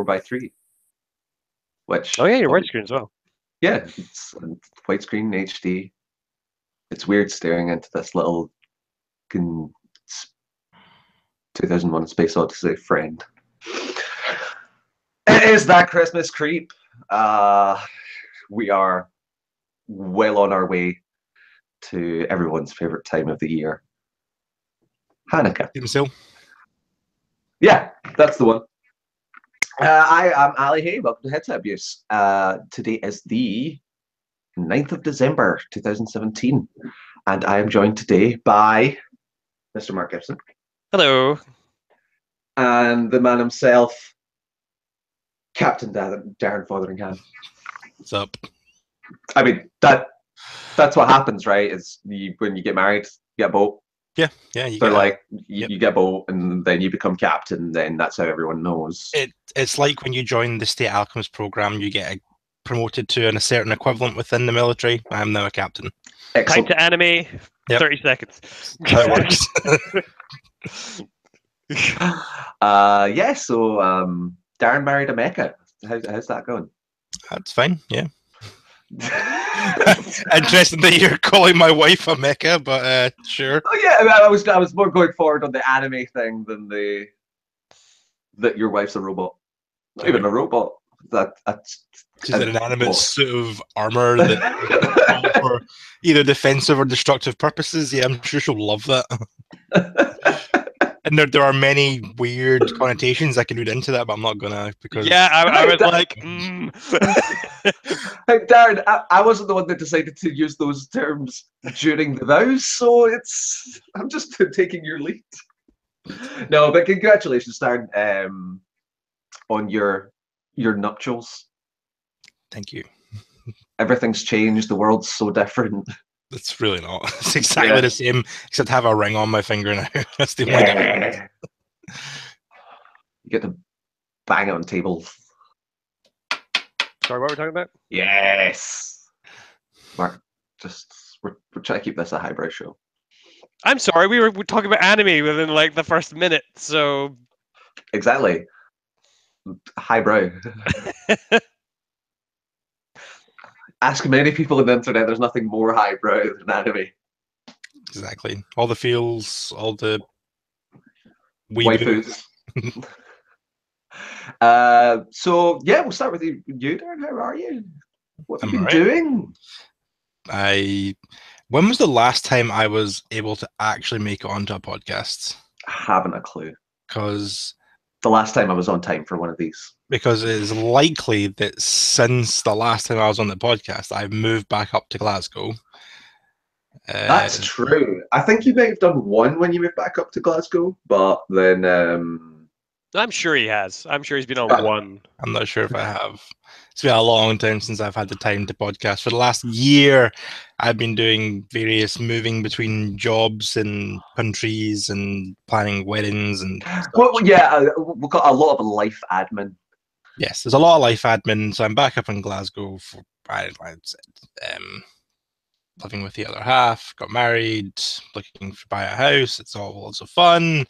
4:3, which Oh yeah, you're widescreen as well. yeah, it's widescreen HD. It's weird staring into this little 2001: A Space Odyssey friend. It is that Christmas creep. We are well on our way to everyone's favorite time of the year, Hanukkah. Yeah, that's the one. I am Ali Hay. Welcome to Headset Abuse. Today is the 9th of December, 2017, and I am joined today by Mr. Mark Gibson. Hello. And the man himself, Captain Darren Fotheringham. What's up? I mean, that's what happens, right? Is when you get married, you get a boat. Yeah. You get a boat, and then you become captain. Then that's how everyone knows. It's like when you join the State Alchemist program, you get promoted to a certain equivalent within the military. I am now a captain. Excellent. Time to anime. Yep. 30 seconds. How it works. So Darren married a mecha. How's that going? That's fine. Yeah. Interesting that you're calling my wife a mecha, but sure. Oh yeah, I was more going forward on the anime thing than that your wife's a robot. Not even a robot. That's she's an inanimate suit of armor that for either defensive or destructive purposes. Yeah, I'm sure she'll love that. And there are many weird connotations I can read into that, but I'm not gonna because I was like. Hey, Darren, I wasn't the one that decided to use those terms during the vows, so I'm just taking your lead. No, but congratulations, Darren, on your nuptials. Thank you. Everything's changed. The world's so different. It's really not. It's exactly the same, except I have a ring on my finger now. That's the only difference. You get to bang it on tables. Sorry, what were we talking about? Yes. Mark, we're trying to keep this a highbrow show. I'm sorry, we were talking about anime within like the first minute, so exactly. Highbrow. Ask many people on the internet, there's nothing more highbrow than anime. Exactly. All the feels, all the waifus. So yeah, we'll start with you, Darren. How are you? What have you been doing? When was the last time I was able to actually make it onto a podcast? I haven't a clue. Because the last time I was on time for one of these. Because it is likely that since the last time I was on the podcast, I've moved back up to Glasgow. That's true. I think you might have done one when you moved back up to Glasgow, but then I'm sure he has. I'm sure he's been on one. I'm not sure if I have. It's been a long time since I've had the time to podcast. For the last year, I've been doing various moving between jobs and countries and planning weddings and stuff. Well, yeah, we've got a lot of life admin. Yes, there's a lot of life admin. So I'm back up in Glasgow for living with the other half, got married, looking to buy a house. It's all lots of fun.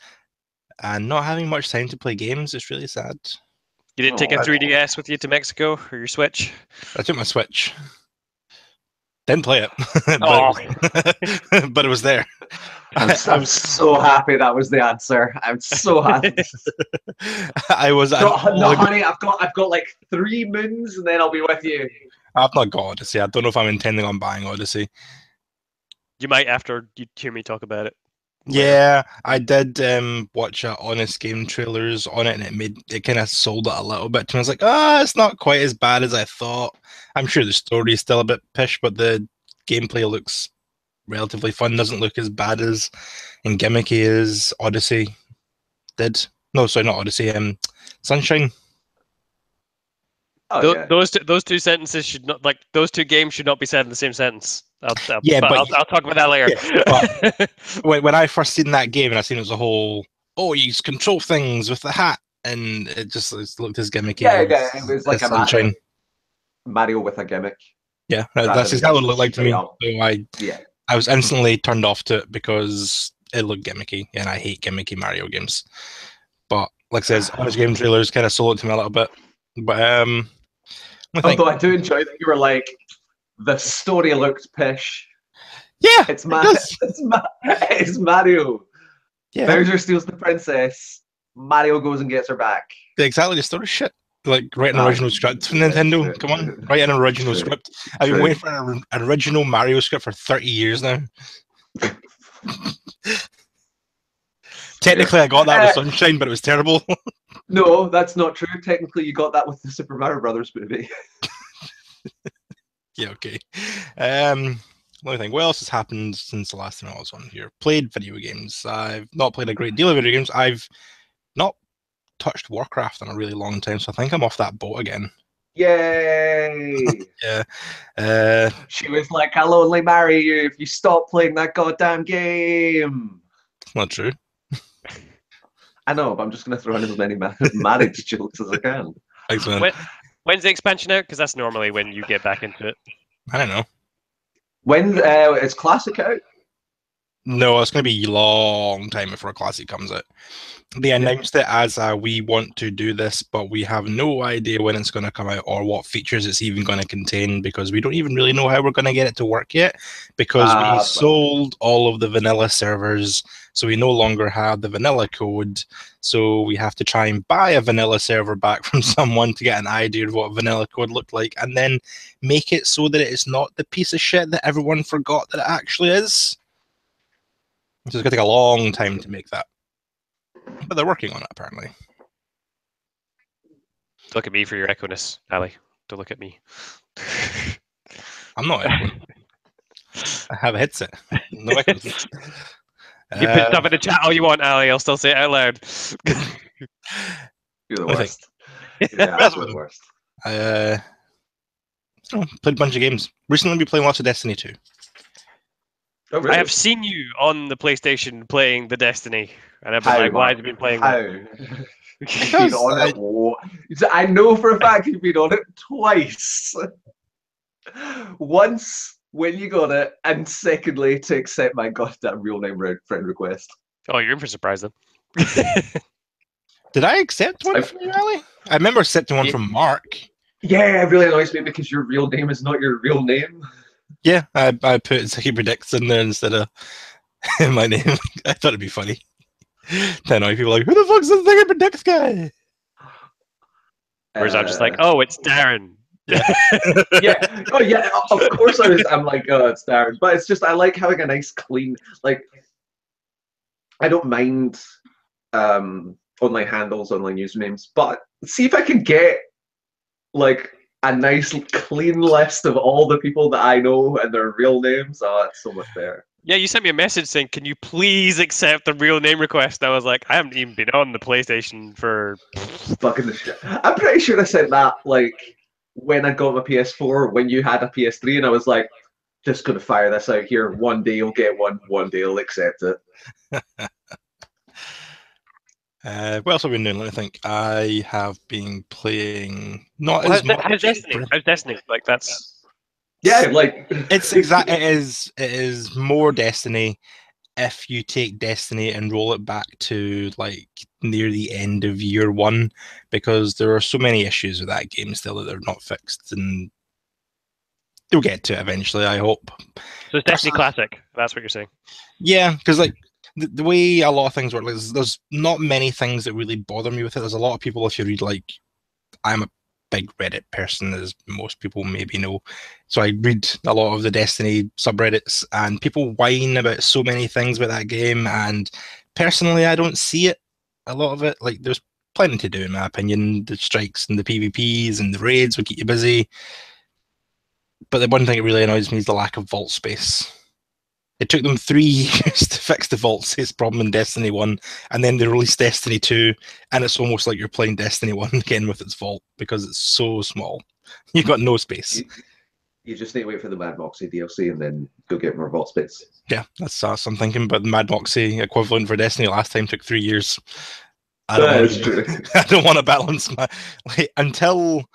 And not having much time to play games is really sad. You didn't take a 3DS with you to Mexico or your Switch? I took my Switch. Didn't play it, but it was there. I'm so happy that was the answer. I'm so happy. I was. No, honey, I've got like 3 moons, and then I'll be with you. I've not got Odyssey. I don't know if I'm intending on buying Odyssey. You might after you hear me talk about it. Yeah, I did watch Honest Game trailers on it, and it kind of sold it a little bit to me. I was like, it's not quite as bad as I thought. I'm sure the story is still a bit pish, but the gameplay looks relatively fun. Doesn't look as bad as and gimmicky as Odyssey did. No, sorry, not Odyssey. Sunshine. Oh, those two sentences should not those two games should not be said in the same sentence. I'll talk about that later. Yeah, when I first seen that game and I seen it was a whole you control things with the hat and it looked as gimmicky. Yeah, it was like a Sunshine. Mario with a gimmick. Yeah, that's exactly what it looked like to me. So I was instantly turned off to it because it looked gimmicky, and I hate gimmicky Mario games. But like I says, Honest Game trailers kind of sold it to me a little bit. But although I do enjoy that you were like, the story looked pish. Yeah, it's Mario. Yeah, Bowser steals the princess. Mario goes and gets her back. Exactly, the story shit. Like, write an original script for Nintendo. Come on, write an original script. I've been waiting for an original Mario script for 30 years now. Technically, I got that with Sunshine, but it was terrible. No, that's not true. Technically, you got that with the Super Mario Brothers movie. Yeah, okay. Let me think. What else has happened since the last time I was on here? Played video games. I've not played a great deal of video games. I've not touched Warcraft in a really long time, so I think I'm off that boat again. Yay! Yeah. She was like, I'll only marry you if you stop playing that goddamn game. It's not true. I know, but I'm just going to throw in as many marriage jokes as I can. Thanks, man. When's the expansion out? Because that's normally when you get back into it. I don't know. When is Classic out? No, it's going to be a long time before Classic comes out. They announced it as we want to do this, but we have no idea when it's going to come out or what features it's even going to contain, because we don't even really know how we're going to get it to work yet, because we sold all of the vanilla servers, so we no longer have the vanilla code, so we have to try and buy a vanilla server back from someone to get an idea of what vanilla code looked like, and then make it so that it's not the piece of shit that everyone forgot that it actually is. So it's going to take a long time to make that. But they're working on it, apparently. Look at me for your echo-ness, Ali. Don't look at me. I'm not echoing. I have a headset. No echoes. You put stuff in the chat all you want, Ali. I'll still say it out loud. You're the worst. You're the absolute worst. I played a bunch of games. Recently, been playing lots of Destiny 2. Oh, really? I have seen you on the PlayStation playing the Destiny, and I've been like, why have you been playing that? You've been on it. I know for a fact you've been on it twice. Once when you got it, and secondly to accept my goddamn real name friend request. Oh, you're in for a surprise then. Did I accept one from you, Ali? I remember accepting one from Mark. Yeah, it really annoys me because your real name is not your real name. Yeah, I put Ziggy Predicts in there instead of my name. I thought it'd be funny to annoy people like, who the fuck's this Ziggy Predicts guy? Whereas I'm just like, oh, it's Darren. Yeah. Yeah. Oh, yeah. Of course I'm like, oh, it's Darren. But it's just, I like having a nice, clean, like, I don't mind online handles, online usernames, but see if I can get, like, a nice clean list of all the people that I know and their real names. Oh, it's so much better. Yeah, you sent me a message saying, can you please accept the real name request? And I was like, I haven't even been on the PlayStation for fucking the shit. I'm pretty sure I said that like when I got my PS4, when you had a PS3, and I was like, just gonna fire this out here. One day you'll get one day you'll accept it. What else have we been doing? Let me think. I have been playing not well, as much. How's Destiny? How's Destiny? Like that's like it's exact. It is more Destiny if you take Destiny and roll it back to like near the end of year one, because there are so many issues with that game still that they're not fixed, and they'll get to it eventually, I hope. So it's Destiny Classic. That's what you're saying. Yeah, because like the way a lot of things work, like, there's not many things that really bother me with it. There's a lot of people, if you read, like, I'm a big Reddit person, as most people maybe know, so I read a lot of the Destiny subreddits, and people whine about so many things about that game, and personally I don't see it, a lot of it. Like, there's plenty to do in my opinion. The strikes and the PvPs and the raids will keep you busy, but the one thing that really annoys me is the lack of vault space. It took them 3 years to fix the vault space problem in Destiny 1, and then they released Destiny 2, and it's almost like you're playing Destiny 1 again with its vault, because it's so small. You've got no space. You just need to wait for the Mad Moxie DLC and then go get more vault space. Yeah, that's I'm thinking, but the Mad Moxie equivalent for Destiny last time took 3 years. I don't want to balance my... Like, until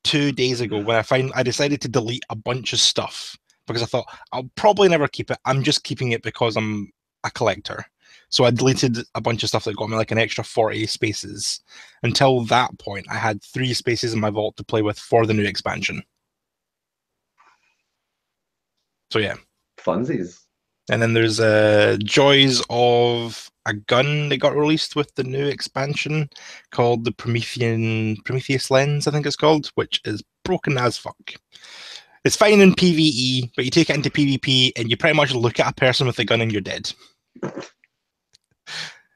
2 days ago, when I decided to delete a bunch of stuff, because I thought, I'll probably never keep it. I'm just keeping it because I'm a collector. So I deleted a bunch of stuff that got me like an extra 40 spaces. Until that point, I had 3 spaces in my vault to play with for the new expansion. So yeah. Funsies. And then there's Joys of a gun that got released with the new expansion called the Prometheus Lens, I think it's called, which is broken as fuck. It's fine in PvE, but you take it into PvP and you pretty much look at a person with a gun and you're dead.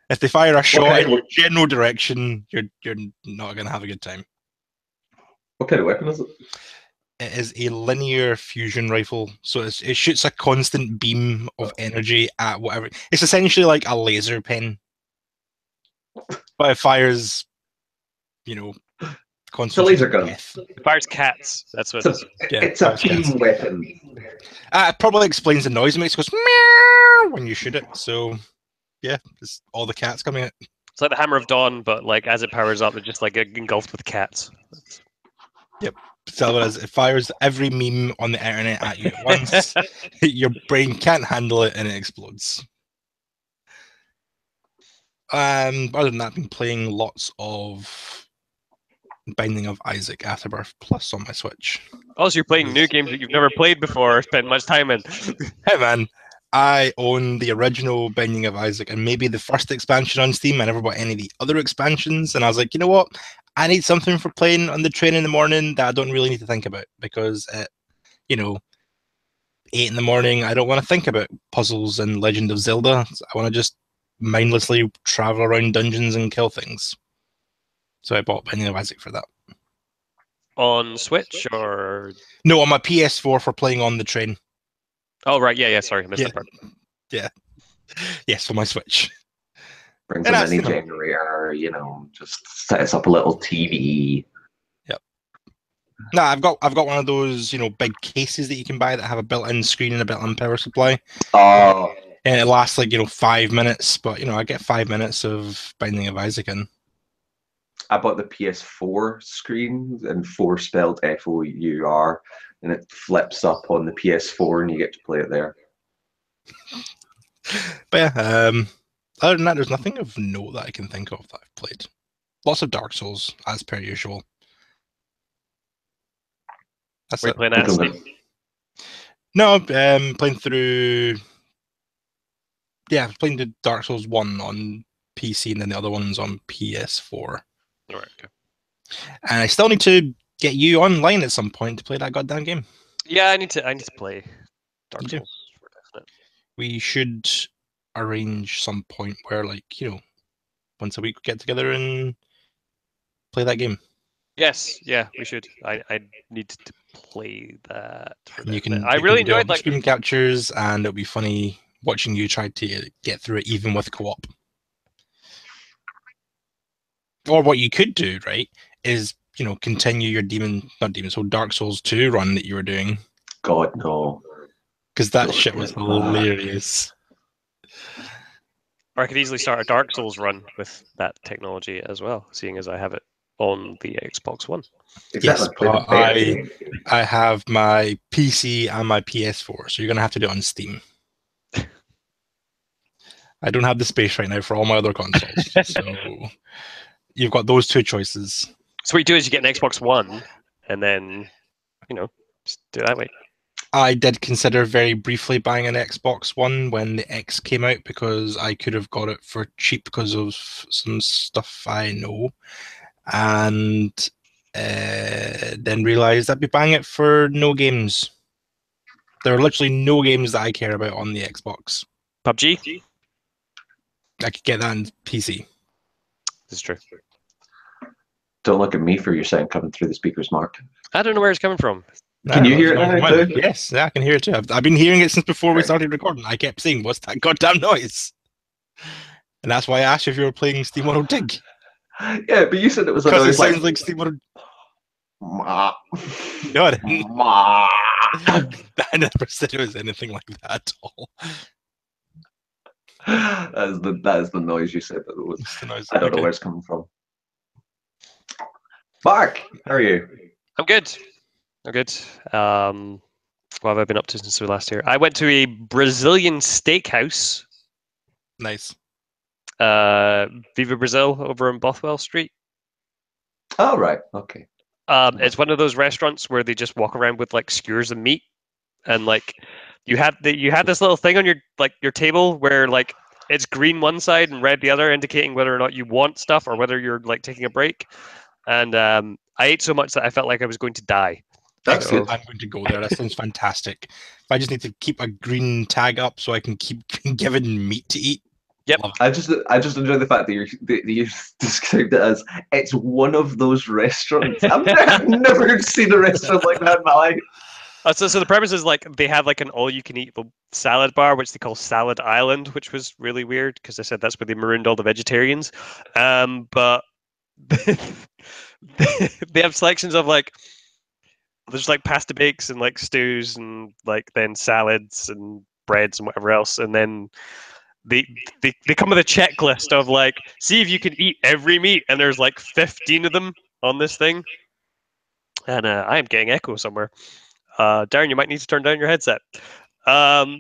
If they fire a shot in your general direction, you're not going to have a good time. What kind of weapon is it? It is a linear fusion rifle, so it shoots a constant beam of energy at whatever. It's essentially like a laser pen, but it fires, It's a laser gun. It fires cats. That's what it's a beam weapon. It probably explains the noise it makes. It goes meow when you shoot it. So, yeah, it's all the cats coming out. It's like the Hammer of Dawn, but like as it powers up, it's just like engulfed with cats. Yep. So it fires every meme on the internet at you at once. Your brain can't handle it and it explodes. Other than that, I've been playing lots of Binding of Isaac Afterbirth Plus on my Switch. Also, you're playing new games that you've never played before or spent much time in. Hey man, I own the original Binding of Isaac and maybe the first expansion on Steam. I never bought any of the other expansions, and I was like, you know what? I need something for playing on the train in the morning that I don't really need to think about, because at 8 in the morning, I don't want to think about puzzles and Legend of Zelda. I want to just mindlessly travel around dungeons and kill things. So I bought Binding of Isaac for that. On Switch or? No, on my PS4 for playing on the train. Oh, right. Yeah, sorry. I missed that part. Yeah. Yes, for my Switch. Brings a mini generator, just sets up a little TV. Yep. No, I've got one of those, big cases that you can buy that have a built-in screen and a built-in power supply. Oh. And it lasts like 5 minutes, but I get 5 minutes of Binding of Isaac in. I bought the PS4 screen, and 4 spelled FOUR, and it flips up on the PS4 and you get to play it there. But yeah, other than that, there's nothing of note that I can think of that I've played. Lots of Dark Souls, as per usual. That's We're playing that. No, playing through. Yeah, playing the Dark Souls 1 on PC, and then the other one's on PS4. All right, okay. And I still need to get you online at some point to play that goddamn game. Yeah, I need to play Dark Souls. We should arrange some point where, once a week we get together and play that game. Yes, yeah, we should. I need to play that. I really enjoyed screen captures, and it'll be funny watching you try to get through it even with co-op. Or what you could do, right, is continue your Dark Souls 2 run that you were doing. God no, because that shit was hilarious. Or I could easily start a Dark Souls run with that technology as well, seeing as I have it on the Xbox One. Exactly. Yes, I have my PC and my PS4, so you're going to have to do it on Steam. I don't have the space right now for all my other consoles, so you've got those 2 choices. So what you do is you get an Xbox One, and then, just do it that way. I did consider very briefly buying an Xbox One when the X came out, because I could have got it for cheap because of some stuff I know, and then realised I'd be buying it for no games. There are literally no games that I care about on the Xbox. PUBG? I could get that on PC. This is true. Don't look at me for your sound coming through the speakers, Mark. I don't know where it's coming from. Can you hear it now too? Yes, I can hear it too. I've been hearing it since before we started recording. I kept saying, "What's that goddamn noise?" And that's why I asked you if you were playing SteamWorld Dig. Yeah, but you said it was a because noise it sounds like SteamWorld. Ma. No, I didn't. Ma. I never said it was anything like that at all. That is the noise you said that it was. The noise. I don't know where it's coming from. Mark, how are you? I'm good. I'm good. What have I been up to since we last here? I went to a Brazilian steakhouse. Nice. Viva Brazil over in Bothwell Street. Oh, right. Okay. It's one of those restaurants where they just walk around with like skewers of meat, and like you had this little thing on your table where like it's green one side and red the other, indicating whether or not you want stuff or whether you're like taking a break. And I ate so much that I felt like I was going to die. That's Excellent. good. I'm going to go there. That sounds fantastic. If I just need to keep a green tag up so I can keep given meat to eat. Yep. I just enjoy the fact that you described it as it's one of those restaurants. I've never seen a restaurant like that in my life. So the premise is like they have like an all-you-can-eat salad bar, which they call Salad Island, which was really weird because they said that's where they marooned all the vegetarians. But they have selections of like there's like pasta bakes and like stews and like then salads and breads and whatever else, and then they come with a checklist of like see if you can eat every meat, and there's like 15 of them on this thing. And I am getting echo somewhere. Darren, you might need to turn down your headset. My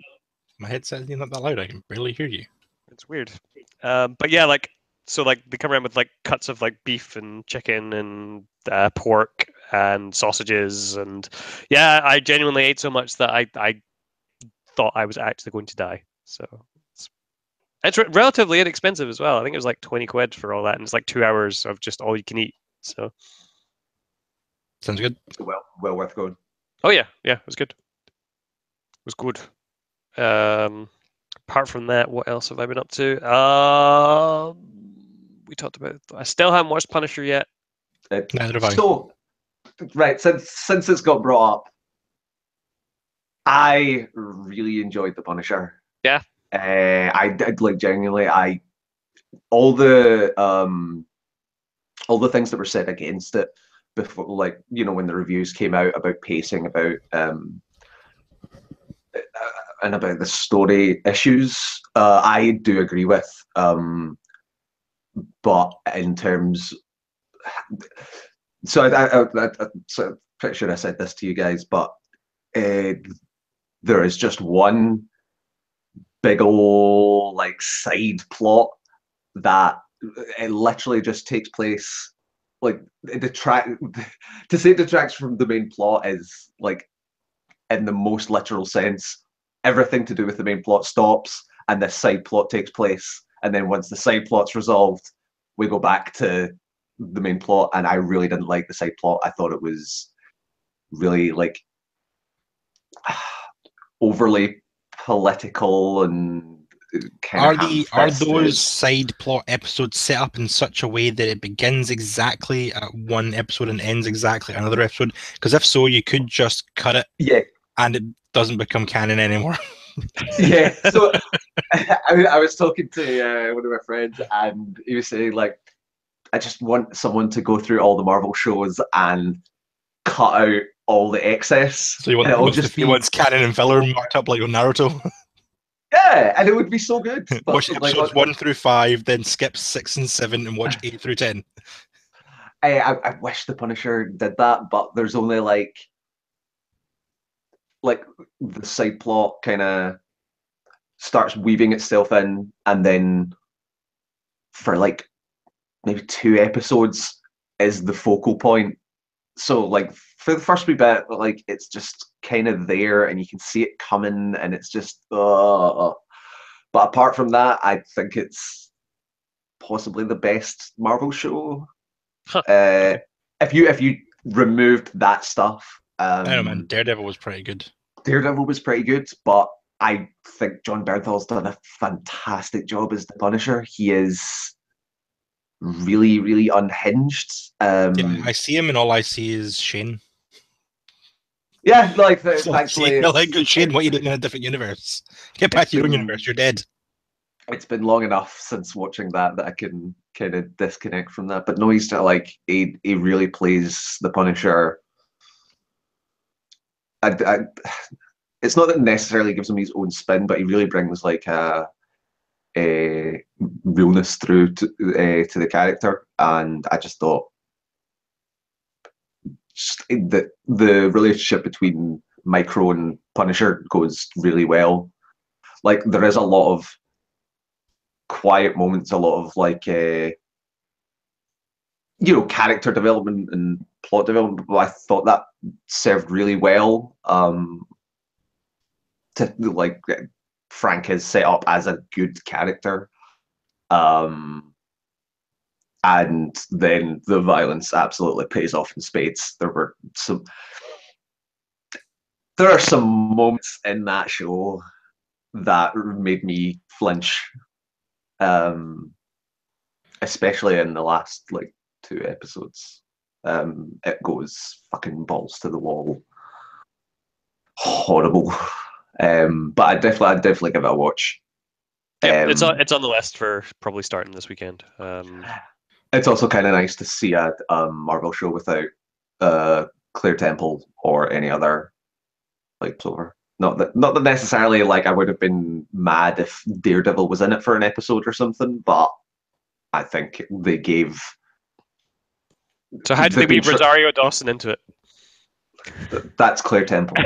headset's not that loud. I can barely hear you. It's weird. But yeah, like so, like they come around with like cuts of like beef and chicken and pork and sausages, and yeah, I genuinely ate so much that I thought I was actually going to die. So it's relatively inexpensive as well. I think it was like 20 quid for all that, and it's like 2 hours of just all you can eat. So sounds good. Well worth going. Oh yeah, it was good. It was good. Apart from that, what else have I been up to? We talked about. I still haven't watched Punisher yet. Neither have I. So, right, since it's got brought up, I really enjoyed The Punisher. Yeah. I did, like, genuinely. All the things that were said against it before, like, you know, when the reviews came out about pacing, about and about the story issues, I do agree with. But in terms, so I'm pretty sure I said this to you guys, but there is just one big old like side plot that it literally just takes place. Like to say it detracts from the main plot is like in the most literal sense. Everything to do with the main plot stops, and this side plot takes place. And then once the side plot's resolved, we go back to the main plot. And I really didn't like the side plot. I thought it was really like overly political and kind of are those side plot episodes set up in such a way that it begins exactly at one episode and ends exactly at another episode? Because if so, you could just cut it. Yeah. And it doesn't become canon anymore. Yeah. So I was talking to one of my friends, and he was saying, like, I just want someone to go through all the Marvel shows and cut out all the excess. So you want canon and filler marked up like on Naruto? Yeah, and it would be so good. Watch episodes 1 through 5, then skip 6 and 7 and watch 8 through 10. I wish the Punisher did that, but there's only like the side plot kind of starts weaving itself in, and then for like maybe 2 episodes is the focal point. So like for the first wee bit, like it's just kind of there and you can see it coming, and it's just but apart from that, I think it's possibly the best Marvel show. If you removed that stuff, I don't know, man. Daredevil was pretty good. But I think Jon Bernthal's done a fantastic job as the Punisher. He is really, really unhinged. Yeah, I see him, and all I see is Shane. Yeah, like thankfully, Shane, what are you doing in a different universe? Get back to your own universe. You're dead. It's been long enough since watching that I can kind of disconnect from that. But no, he's still like he really plays the Punisher. It's not that it necessarily gives him his own spin, but he really brings like a realness through to the character, and I just thought the relationship between Micro and Punisher goes really well. Like there is a lot of quiet moments, a lot of like you know, character development and plot development. But I thought that served really well. To like Frank is set up as a good character. And then the violence absolutely pays off in spades. There are some moments in that show that made me flinch, especially in the last like 2 episodes. It goes fucking balls to the wall, horrible. But I'd definitely give it a watch. Yeah, it's on the list for probably starting this weekend. It's also kind of nice to see a Marvel show without Claire Temple or any other like over. Not that necessarily like I would have been mad if Daredevil was in it for an episode or something, but I think they gave. So how did they weave Rosario Dawson into it? That's Claire Temple.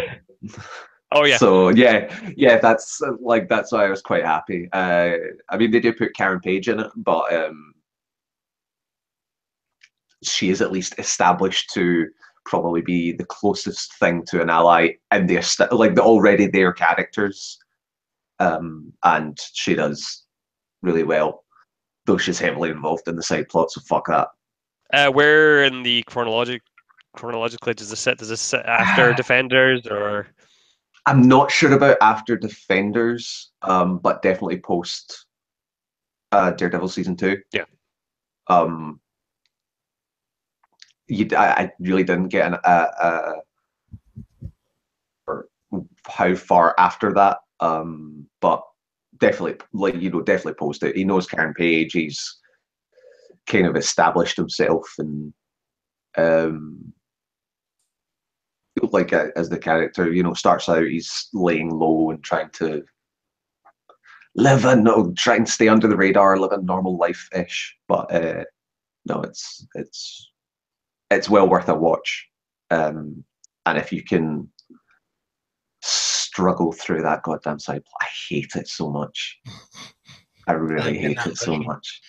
Oh yeah. So yeah, that's why I was quite happy. I mean, they do put Karen Page in it, but she is at least established to probably be the closest thing to an ally in the already there characters, and she does really well. Though she's heavily involved in the side plot, so fuck that. Where in the chronologically does this set? Does this set after Defenders or? I'm not sure about after Defenders, but definitely post Daredevil season 2. Yeah. I really didn't get or how far after that, but definitely definitely post it. He knows Karen Page. He's kind of established himself and as the character, starts out he's laying low and trying to try and stay under the radar, live a normal life-ish. But no, it's well worth a watch. And if you can struggle through that goddamn side plot, I hate it so much. I really hate it so much.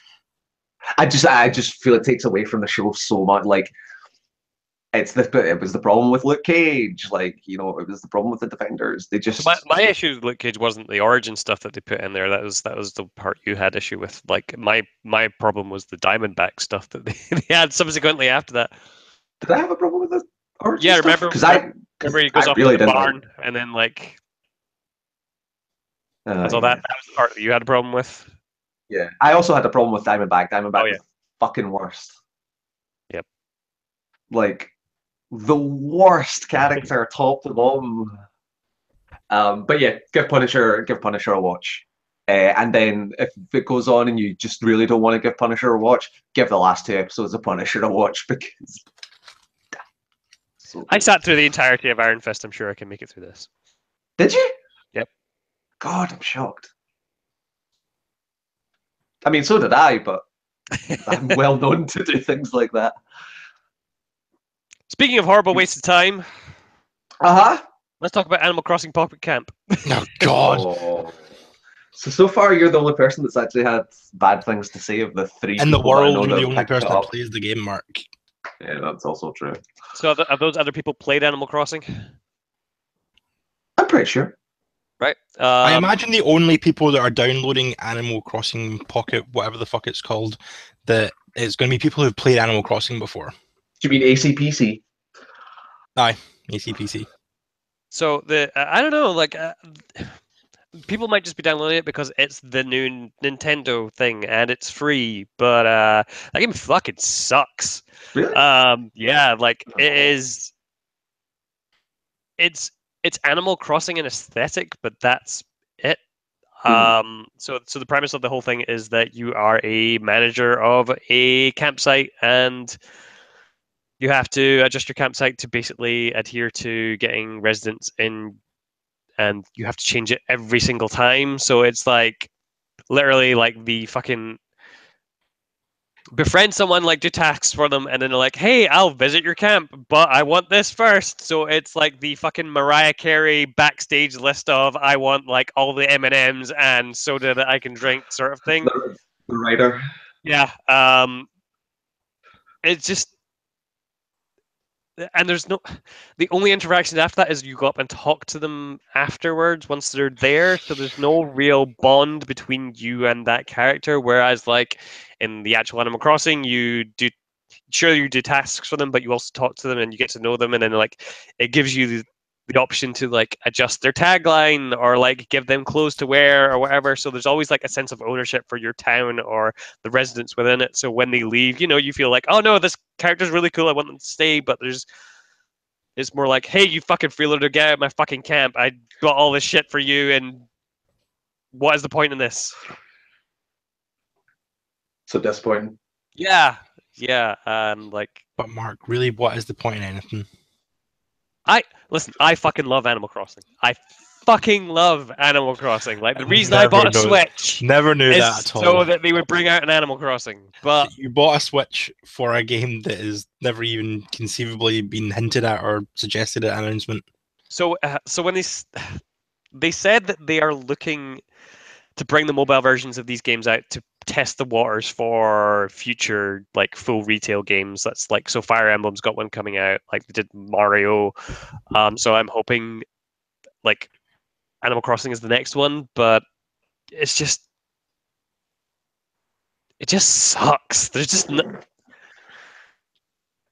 I just feel it takes away from the show so much. Like it was the problem with Luke Cage. Like, it was the problem with the Defenders. They just my issue with Luke Cage wasn't the origin stuff that they put in there. That was the part you had issue with. Like my problem was the Diamondback stuff that they had subsequently after that. Did I have a problem with the origin Yeah, stuff? remember he goes off to the barn and then like that's all that was the part that you had a problem with. Yeah, I also had a problem with Diamondback. Diamondback was fucking worst. Yep. Like the worst character, top to bottom. But yeah, give Punisher a watch. And then if it goes on and you just really don't want to give Punisher a watch, give the last 2 episodes of Punisher a watch because. I sat through the entirety of Iron Fist. I'm sure I can make it through this. Did you? Yep. God, I'm shocked. I mean, so did I, but I'm well known to do things like that. Speaking of horrible waste of time, let's talk about Animal Crossing Pocket Camp. Oh God! Oh. So far, you're the only person that's actually had bad things to say of the 3 in the world. You're the only person that plays the game, Mark. Yeah, that's also true. So have those other people played Animal Crossing? I'm pretty sure. Right. I imagine the only people that are downloading Animal Crossing Pocket, whatever the fuck it's called, that it's going to be people who've played Animal Crossing before. Do you mean ACPC? Aye, ACPC. So I don't know, like people might just be downloading it because it's the new Nintendo thing and it's free, but that game fucking sucks. Really? Yeah, like it is. It's Animal Crossing in aesthetic, but that's it. So the premise of the whole thing is that you are a manager of a campsite and you have to adjust your campsite to basically adhere to getting residents in, and you have to change it every single time. So it's like literally like the fucking befriend someone, like do tasks for them, and then they're like, "Hey, I'll visit your camp, but I want this first." So it's like the fucking Mariah Carey backstage list of I want like all the M&Ms and soda that I can drink, sort of thing. The writer. Yeah. It's just, and there's no, the only interaction after that is you go up and talk to them afterwards once they're there. So there's no real bond between you and that character. Whereas like in the actual Animal Crossing, you do tasks for them, but you also talk to them and you get to know them, and then like it gives you the option to like adjust their tagline or like give them clothes to wear or whatever. So there's always like a sense of ownership for your town or the residents within it. So when they leave, you feel like, oh no, this character's really cool, I want them to stay. But it's more like, hey, you fucking freeloader, get out of my fucking camp. I got all this shit for you, and what is the point in this? So disappointing. Yeah, and like, But Mark, really, what is the point in anything? I fucking love Animal Crossing. I fucking love Animal Crossing. Like the I reason I bought a never Switch Never knew is that at all. so that they would bring out an Animal Crossing. But So you bought a Switch for a game that has never even conceivably been hinted at or suggested at announcement. so when they said that they are looking to bring the mobile versions of these games out to test the waters for future like full retail games. That's like, so Fire Emblem's got one coming out, like they did Mario. So I'm hoping like Animal Crossing is the next one, but it just sucks. There's just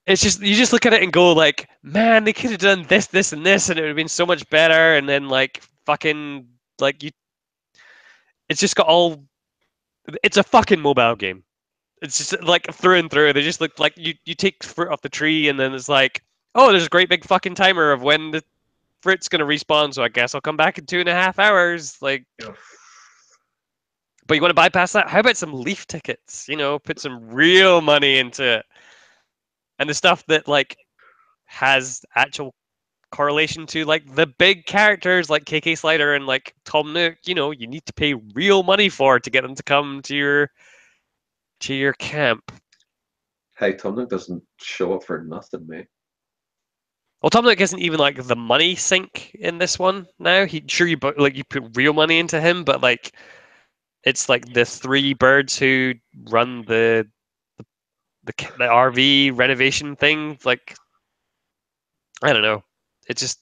it's just, you just look at it and go like, man, they could have done this, and this, and it would have been so much better. And then like fucking like it's just got all. It's a fucking mobile game. It's just like through and through. They just look like you take fruit off the tree, and then it's like, oh, there's a great big fucking timer of when the fruit's gonna respawn. So I guess I'll come back in 2.5 hours. Like, but you want to bypass that? How about some Leaf tickets? Put some real money into it, and the stuff that like has actual correlation to like the big characters like KK Slider and like Tom Nook. You need to pay real money for to get them to come to your camp. Hey, Tom Nook doesn't show up for nothing, mate. Well, Tom Nook isn't even like the money sink in this one now. You put real money into him, but like it's like the three birds who run the RV renovation thing. Like, I don't know. It's just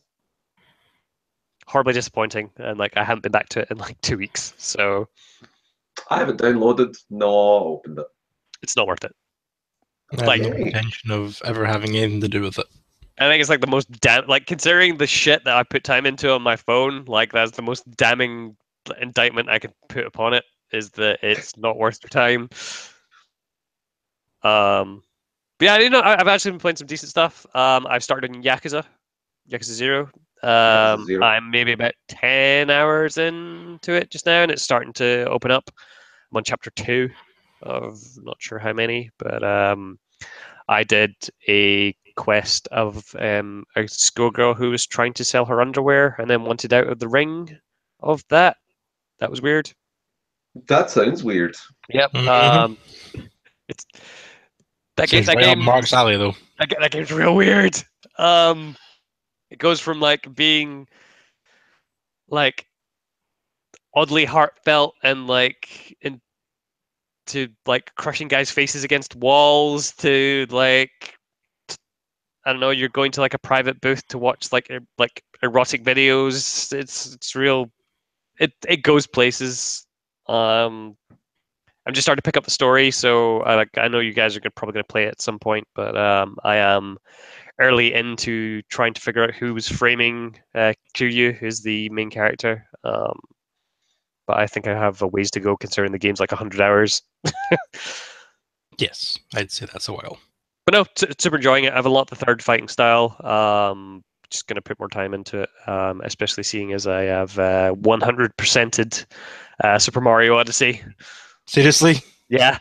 horribly disappointing, and like I haven't been back to it in like 2 weeks, so I haven't downloaded nor opened it. it's not worth it. I Like, have no intention of ever having anything to do with it. I think it's like the most like considering the shit that I put time into on my phone, like that's the most damning indictment I could put upon it, is that it's not worth your time. But yeah, I've actually been playing some decent stuff. I've started in Yakuza 0. Yakuza 0. I'm maybe about 10 hours into it just now, and it's starting to open up. I'm on chapter 2 of not sure how many, but I did a quest of a schoolgirl who was trying to sell her underwear and then wanted out of the ring of that. That was weird. That sounds weird. Yep. Mhm. It's that game. Seems right up Mark's alley, though. That game's real weird. It goes from like being like oddly heartfelt and like to like crushing guys' faces against walls to like, I don't know, you're going to like a private booth to watch like erotic videos. It's real. It goes places. I'm just starting to pick up the story, so I know you guys are probably going to play it at some point, but I am early into trying to figure out who was framing Kiryu, who's the main character. But I think I have a ways to go considering the game's like 100 hours. Yes, I'd say that's a while. But no, super enjoying it. I've unlocked the third fighting style. Just going to put more time into it, especially seeing as I have 100%ed Super Mario Odyssey. Seriously? Yeah.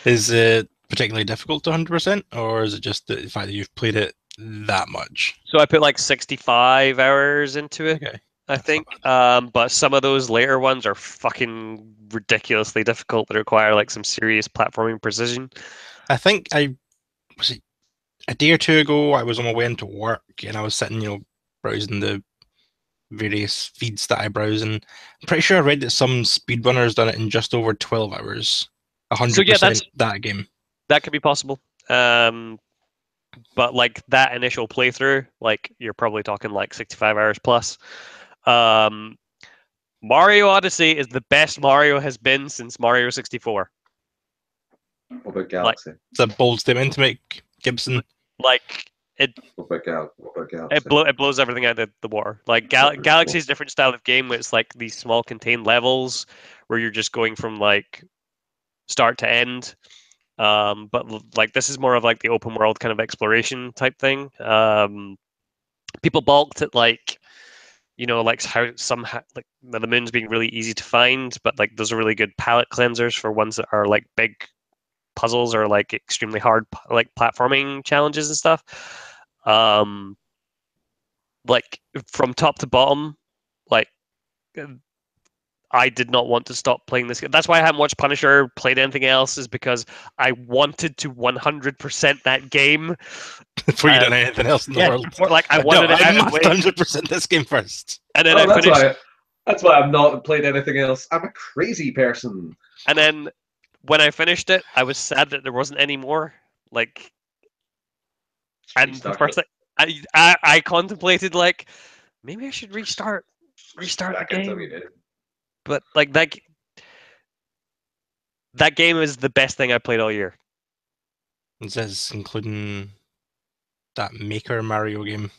Is it particularly difficult to 100%, or is it just the fact that you've played it that much? So I put like 65 hours into it. Okay. I think. But some of those later ones are fucking ridiculously difficult. That require like some serious platforming precision. I think was it a day or two ago. I was on my way into work and I was sitting, browsing the various feeds that I browse, and I'm pretty sure I read that some speedrunners done it in just over 12 hours. 100% that game. That could be possible. But like that initial playthrough, like you're probably talking like 65 hours plus. Mario Odyssey is the best Mario has been since Mario 64. What about Galaxy? It's a bold statement to make, Gibson. Like it. What about Galaxy? It blows everything out of the water. Like Galaxy's a different style of game where it's like these small contained levels where you're just going from like start to end. But like this is more of like the open world kind of exploration type thing. People balked at like, like how like the moon's being really easy to find, but like those are really good palette cleansers for ones that are like big puzzles or like extremely hard like platforming challenges and stuff. Like from top to bottom, like I did not want to stop playing this game. That's why I haven't watched Punisher, played anything else, is because I wanted to 100% that game before you done anything else in the world. Like I wanted it I must 100% this game first. And then I finished. That's why I'm not played anything else. I'm a crazy person. And then when I finished it, I was sad that there wasn't any more. Like, and the first thing I contemplated, like, maybe I should restart the game. But like that game is the best thing I played all year. Is this including that Maker Mario game?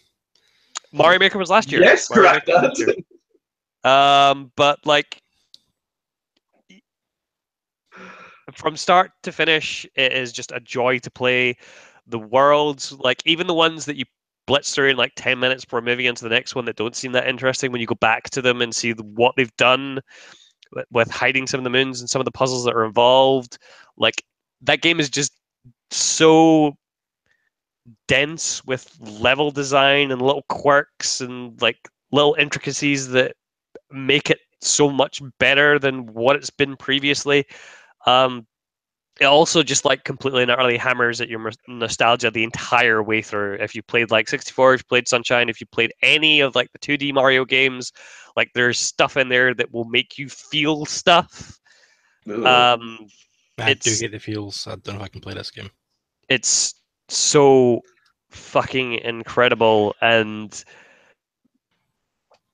Mario Maker was last year. Yes, correct. But like from start to finish, it is just a joy to play. The worlds, like even the ones that you blitz through in like 10 minutes before moving into the next one that don't seem that interesting, when you go back to them and see what they've done with hiding some of the moons and some of the puzzles that are involved, like that game is just so dense with level design and little quirks and like little intricacies that make it so much better than what it's been previously. It also just like completely and utterly hammers at your nostalgia the entire way through. If you played like 64, if you played Sunshine, if you played any of like the 2D Mario games, like there's stuff in there that will make you feel stuff. I do hate the feels. I don't know if I can play this game. It's so fucking incredible, and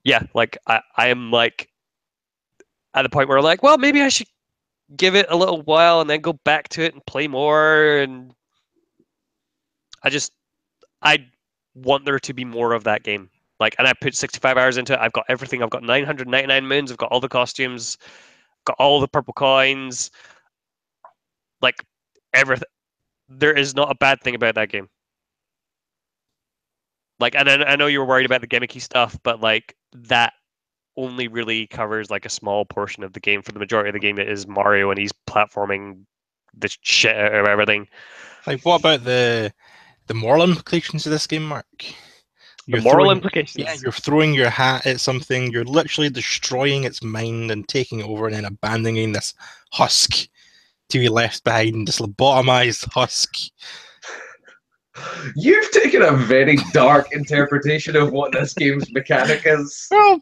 yeah, like I am like at the point where like, well, maybe I should give it a little while and then go back to it and play more. And I want there to be more of that game. Like, and I put 65 hours into it. I've got everything. I've got 999 moons. I've got all the costumes. Got all the purple coins. Like everything. There is not a bad thing about that game. Like, and I know you were worried about the gimmicky stuff, but like that only really covers like a small portion of the game. For the majority of the game, it is Mario and he's platforming the shit out of everything. Like, what about the moral implications of this game, Mark? The moral implications? Yeah, you're throwing your hat at something. You're literally destroying its mind and taking it over and then abandoning this husk to be left behind, this lobotomized husk. You've taken a very dark interpretation of what this game's mechanic is. Well,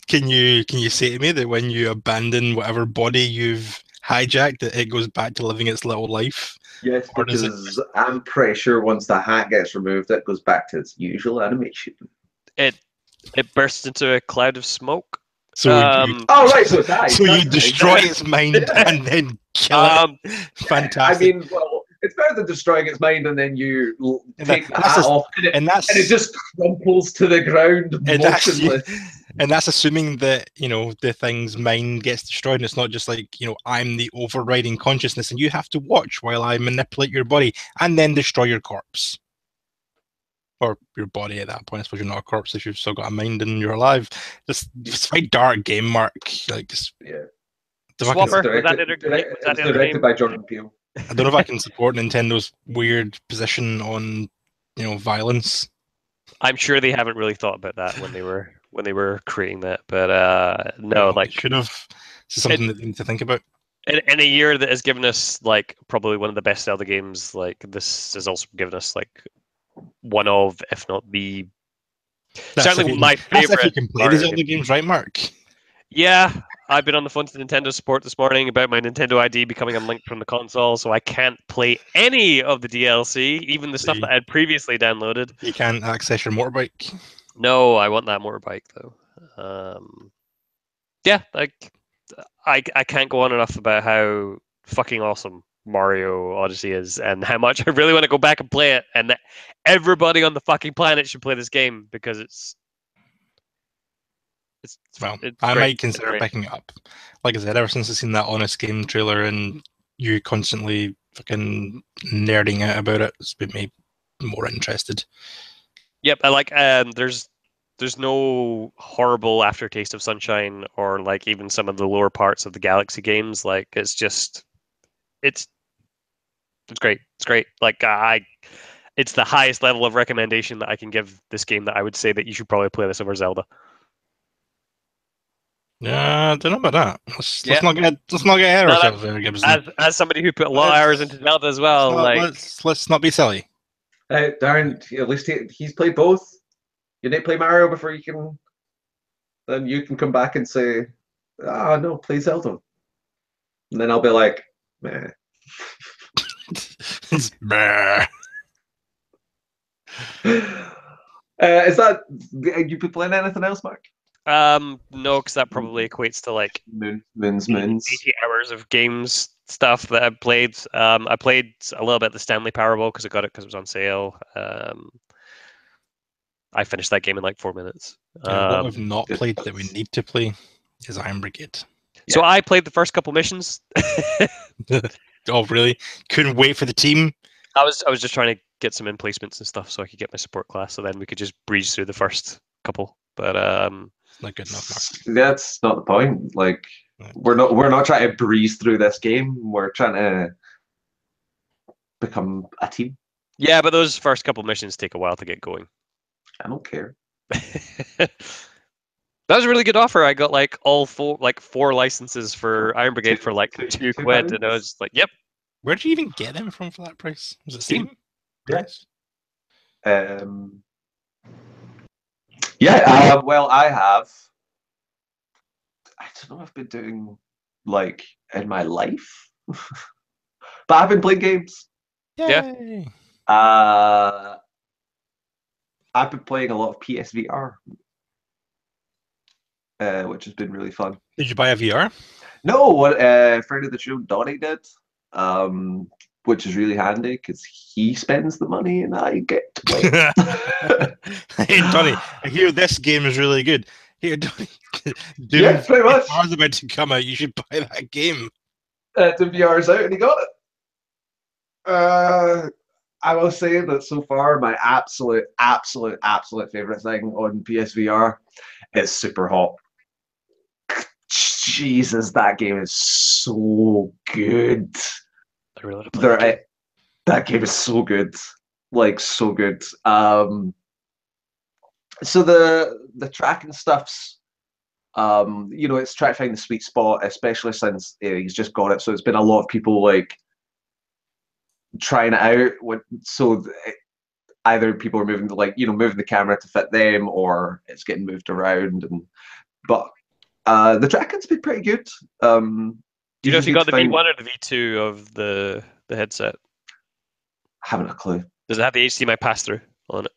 can you say to me that when you abandon whatever body you've hijacked, that it goes back to living its little life? Yes, because I'm pretty sure once the hat gets removed, it goes back to its usual animation. It bursts into a cloud of smoke. So so it dies. So you destroy its mind and then kill it. Fantastic. I mean, well, it's better than destroying its mind and then you take the hat off and it just crumples to the ground motionless. And that's assuming that, the thing's mind gets destroyed and it's not just like, I'm the overriding consciousness and you have to watch while I manipulate your body and then destroy your corpse. Or your body at that point. I suppose you're not a corpse if you've still got a mind and you're alive. It's a very dark game, Mark. Like, yeah. Swapper, was directed by Jordan Peele. I don't know if I can support Nintendo's weird position on, violence. I'm sure they haven't really thought about that when they were when they were creating that. But no, Well, they like should have. This is something that they need to think about. in a year that has given us like probably one of the best Zelda games, like this has also given us like one of, if not the certainly my That's if you favorite can play Mario these other game. games, right, Mark? Yeah, I've been on the phone to Nintendo support this morning about my Nintendo ID becoming unlinked from the console, so I can't play any of the DLC, even the stuff that I had previously downloaded. You can't access your motorbike. No, I want that motorbike though. Yeah, like I can't go on enough about how fucking awesome Mario Odyssey is, and how much I really want to go back and play it, and that everybody on the fucking planet should play this game because Well, it's I great. might It's consider great. picking it up. Like I said, ever since I've seen that Honest Game trailer and you constantly fucking nerding out about it, it's made me more interested. Yep, I like. There's no horrible aftertaste of Sunshine or like even some of the lower parts of the Galaxy games. Like it's just, it's great. It's great. Like it's the highest level of recommendation that I can give this game. That I would say that you should probably play this over Zelda. Yeah, I don't know about that. Let's Yeah. not get ahead of No, ourselves there, Gibson. As somebody who put a lot of hours into Zelda as well, Let's not be silly. Darren, at least he's played both. You need to play Mario before you can. Then you can come back and say, "Ah, no, play Zelda." And then I'll be like, "Meh." Is that you been playing anything else, Mark? no, because that probably equates to like Moons. 80 hours of games stuff that I've played. I played a little bit of the Stanley Parable because I got it because it was on sale. I finished that game in like 4 minutes. What we've not played that we need to play is Iron Brigade. So I played the first couple missions. Oh, really? Couldn't wait for the team. I was just trying to get some emplacements and stuff so I could get my support class, so then we could just breeze through the first couple. But not good enough, Mark. That's not the point. Like we're not trying to breeze through this game. We're trying to become a team. Yeah, but those first couple missions take a while to get going. I don't care. That was a really good offer. I got like four licenses for Iron Brigade for like £2, and I was just like, "Yep." Where did you even get them from for that price? Was it Steam? Yes. Well, I have. I don't know what I've been doing like in my life, but I've been playing games. Yay. Yeah. I've been playing a lot of PSVR, which has been really fun. Did you buy a VR? No, what friend of the show Donnie did, which is really handy because he spends the money and I get to play. Hey, Donnie, I hear this game is really good. Here, Donnie, yeah, pretty much. VR's about to come out. You should buy that game. The VR's out and he got it. I will say that so far my absolute favorite thing on PSVR is Super Hot. Jesus, that game is so good. I really want to play that game is so good, like so good. So the tracking stuff's, it's trying to find the sweet spot, especially since he's just got it. So it's been a lot of people like trying it out. So either people are moving the camera to fit them, or it's getting moved around. But the tracking's been pretty good. Do you know if you got the V1 or the V2 of the headset? I haven't a clue. Does it have the HDMI pass-through on it?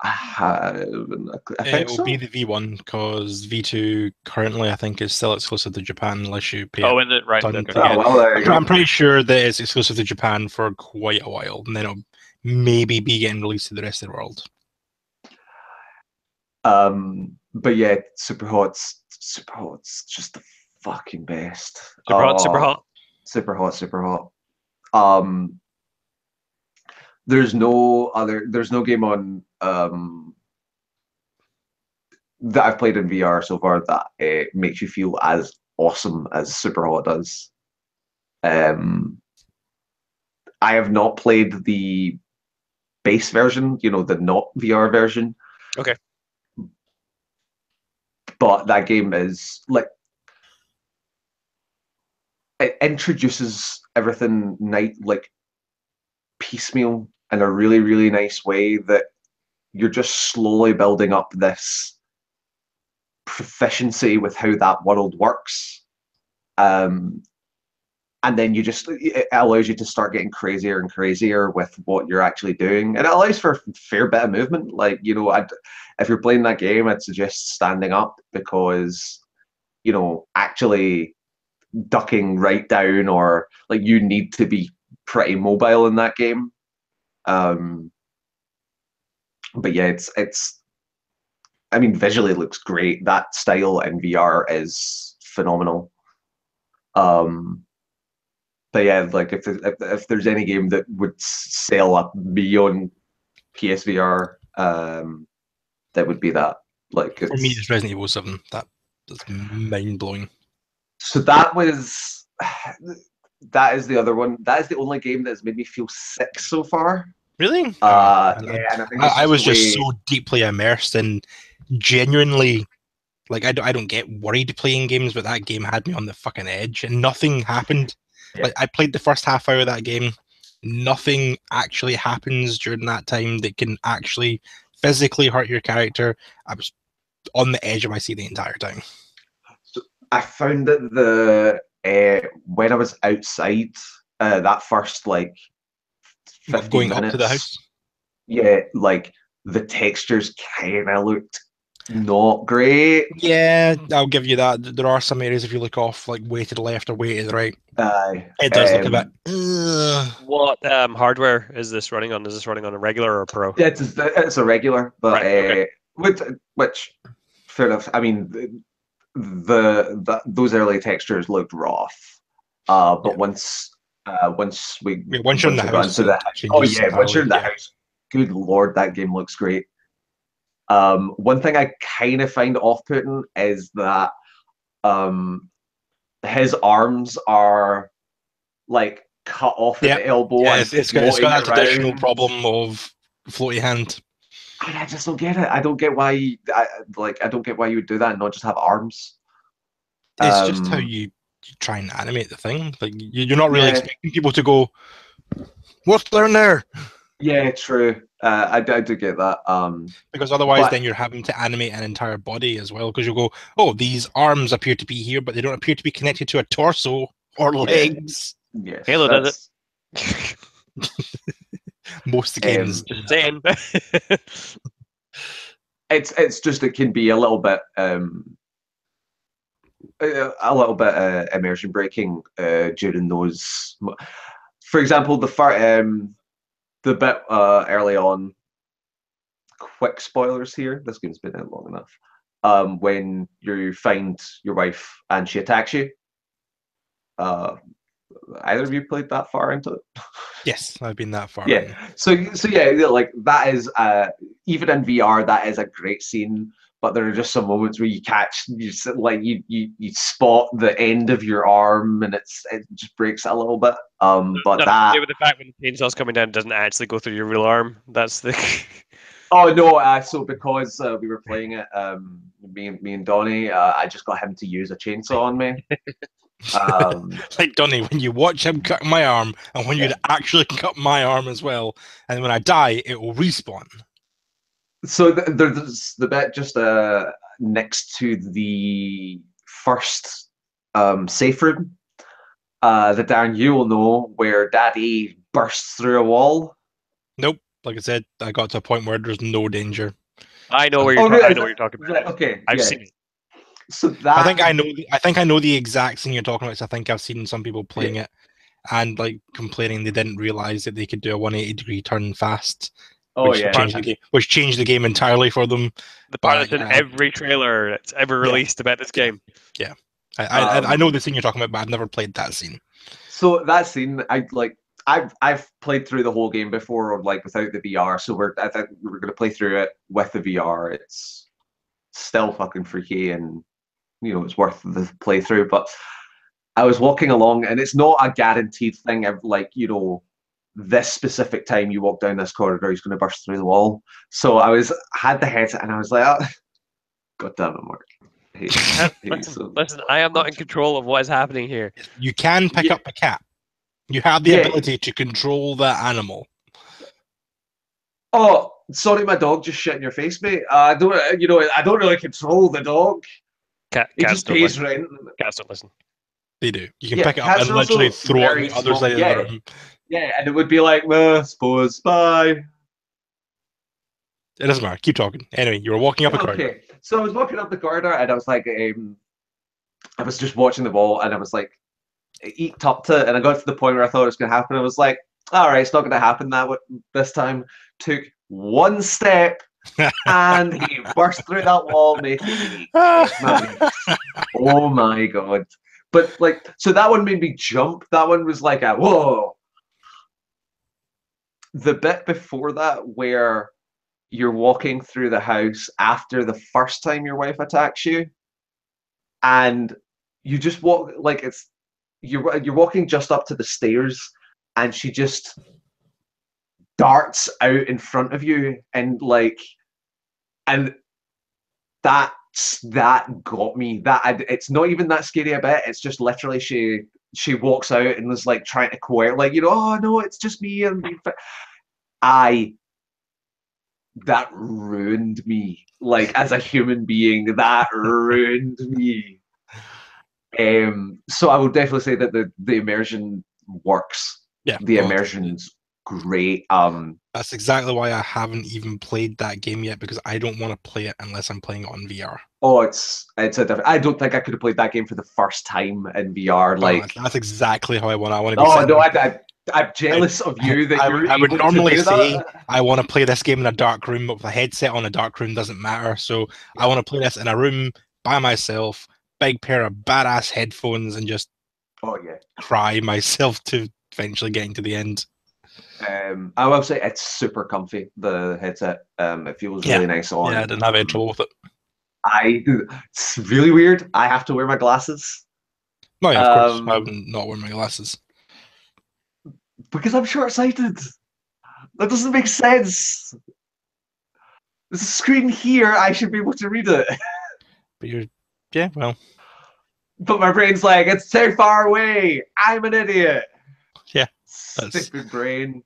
I haven't a clue. I think it will so. be the V1 because V2 currently I think is still exclusive to Japan unless you pay. Oh, is it? Right. Okay. There you go. I'm pretty sure that it's exclusive to Japan for quite a while, and then it'll maybe be getting released to the rest of the world. But yeah, Super Hot's just the fucking best. Super hot. There's no game on that I've played in VR so far that makes you feel as awesome as Super Hot does. I have not played the base version, the not VR version. Okay. but that game is like it introduces everything like piecemeal in a really, really nice way that you're just slowly building up this proficiency with how that world works. And then it allows you to start getting crazier and crazier with what you're actually doing. And it allows for a fair bit of movement. Like, if you're playing that game, I'd suggest standing up because, actually ducking right down or like you need to be pretty mobile in that game. But yeah, I mean, visually it looks great. That style in VR is phenomenal. But yeah, like if there's any game that would sail up beyond PSVR, that would be that. Like For me, it's Resident Evil 7. That's mind blowing. So that is the other one. That is the only game that's made me feel sick so far. Really? Yeah, and I think I was just so deeply immersed and genuinely, like, I don't get worried playing games, but that game had me on the fucking edge, and nothing happened. Yeah. Like, I played the first half hour of that game. Nothing actually happens during that time that can actually physically hurt your character. I was on the edge of my seat the entire time. So I found that when I was outside, that first like 15 going minutes, up to the house. Yeah, like the textures kind of looked not great. Yeah, I'll give you that. There are some areas if you look off, like way to the left or way to the right, it does look a bit. What hardware is this running on? Is this running on a regular or a pro? Yeah, it's a regular, but Right, okay. which fair enough. I mean, those early textures looked rough, but Yeah. once we Once you're in the house, once you're in the house, good lord, that game looks great. One thing I kind of find off-putting is that his arms are like cut off at the elbow. Yeah, and it's got that traditional around. problem of floaty hand. And I just don't get it. I don't get why. I don't get why you would do that and not just have arms. It's just how you try and animate the thing. Like you're not really expecting people to go, "What's down there?" Yeah, true. I do get that. Because otherwise, then you're having to animate an entire body as well. Because you go, "Oh, these arms appear to be here, but they don't appear to be connected to a torso or legs." Yes, Halo does it. Most games. Just saying. It's just it can be a little bit immersion breaking during those. For example, the bit early on. Quick spoilers here. This game's been out long enough. When you find your wife and she attacks you. Either of you played that far into it? Yes, I've been that far. Yeah. So yeah, like that is even in VR, that is a great scene. But there are just some moments where you spot the end of your arm and it just breaks it a little bit. But that with the fact when the chainsaw's coming down, it doesn't actually go through your real arm. That's the. Oh no! So because we were playing it, me and Donnie, I just got him to use a chainsaw on me. Like Donnie, when you watch him cut my arm, and when you actually cut my arm as well, and when I die, it will respawn. So there's the bit just next to the first safe room that Darren, you will know, where Daddy bursts through a wall. Nope. Like I said, I got to a point where there's no danger. I know where you're. I know what you're talking about. Okay, I've seen it. So that I think I know the exact thing you're talking about. So I think I've seen some people playing it and like complaining they didn't realize that they could do a 180-degree turn fast. Which changed the game entirely for them. The part that's in every trailer that's ever released about this game. Yeah, I know the scene you're talking about, but I've never played that scene. So that scene, I've played through the whole game before, like without the VR. So I think we're gonna play through it with the VR. It's still fucking freaky, and it's worth the playthrough. But I was walking along, and it's not a guaranteed thing. This specific time you walk down this corridor, he's going to burst through the wall. So I had the headset, and I was like, oh, God damn it, Mark. hate you Listen, so listen, I am not in control of what is happening here. You can pick Yeah. up a cat. You have the Yeah. ability to control that animal. Oh, sorry, my dog just shit in your face, mate. I don't really control the dog. He Cats just don't pays listen. rent. Cats don't listen. They do. You can Yeah, pick it up cats and are literally also throw it on very the other small. side of Yeah. the room. Yeah, and it would be like, suppose, bye. It doesn't matter. Keep talking. Anyway, you were walking up a corridor. Okay, so I was walking up the corridor and I was like, I was just watching the wall and I was like, eked up to it, and I got to the point where I thought it was going to happen. I was like, all right, it's not going to happen this time. Took one step and he burst through that wall, making me oh my god. But like, so that one made me jump. That one was like a whoa. The bit before that where you're walking through the house after the first time your wife attacks you, and you just walk like you're walking just up to the stairs, and she just darts out in front of you, and that got me. It's not even that scary a bit. It's just literally she walks out and was like trying to coerce, like, oh no, it's just me and that ruined me. Like, as a human being, that ruined me. So I would definitely say that the immersion works. Yeah. The well, immersion's great. That's exactly why I haven't even played that game yet, because I don't want to play it unless I'm playing it on VR. Oh, it's a different. I don't think I could have played that game for the first time in VR. Like, that's exactly how I want. I want to be. oh sitting, no, I'm jealous of you that I you're would able normally to do say that. I want to play this game in a dark room, but with a headset on, a dark room doesn't matter. So I want to play this in a room by myself, big pair of badass headphones, and just Oh yeah. cry myself to eventually getting to the end. I will say it's super comfy, the headset. It feels really nice on. Yeah, I didn't have any trouble with it. It's really weird. I have to wear my glasses. No, yeah, of course. I'm not wearing my glasses. Because I'm short-sighted. That doesn't make sense. There's a screen here, I should be able to read it. But yeah, well. But my brain's like, it's too far away. I'm an idiot. Yeah. Stupid brain.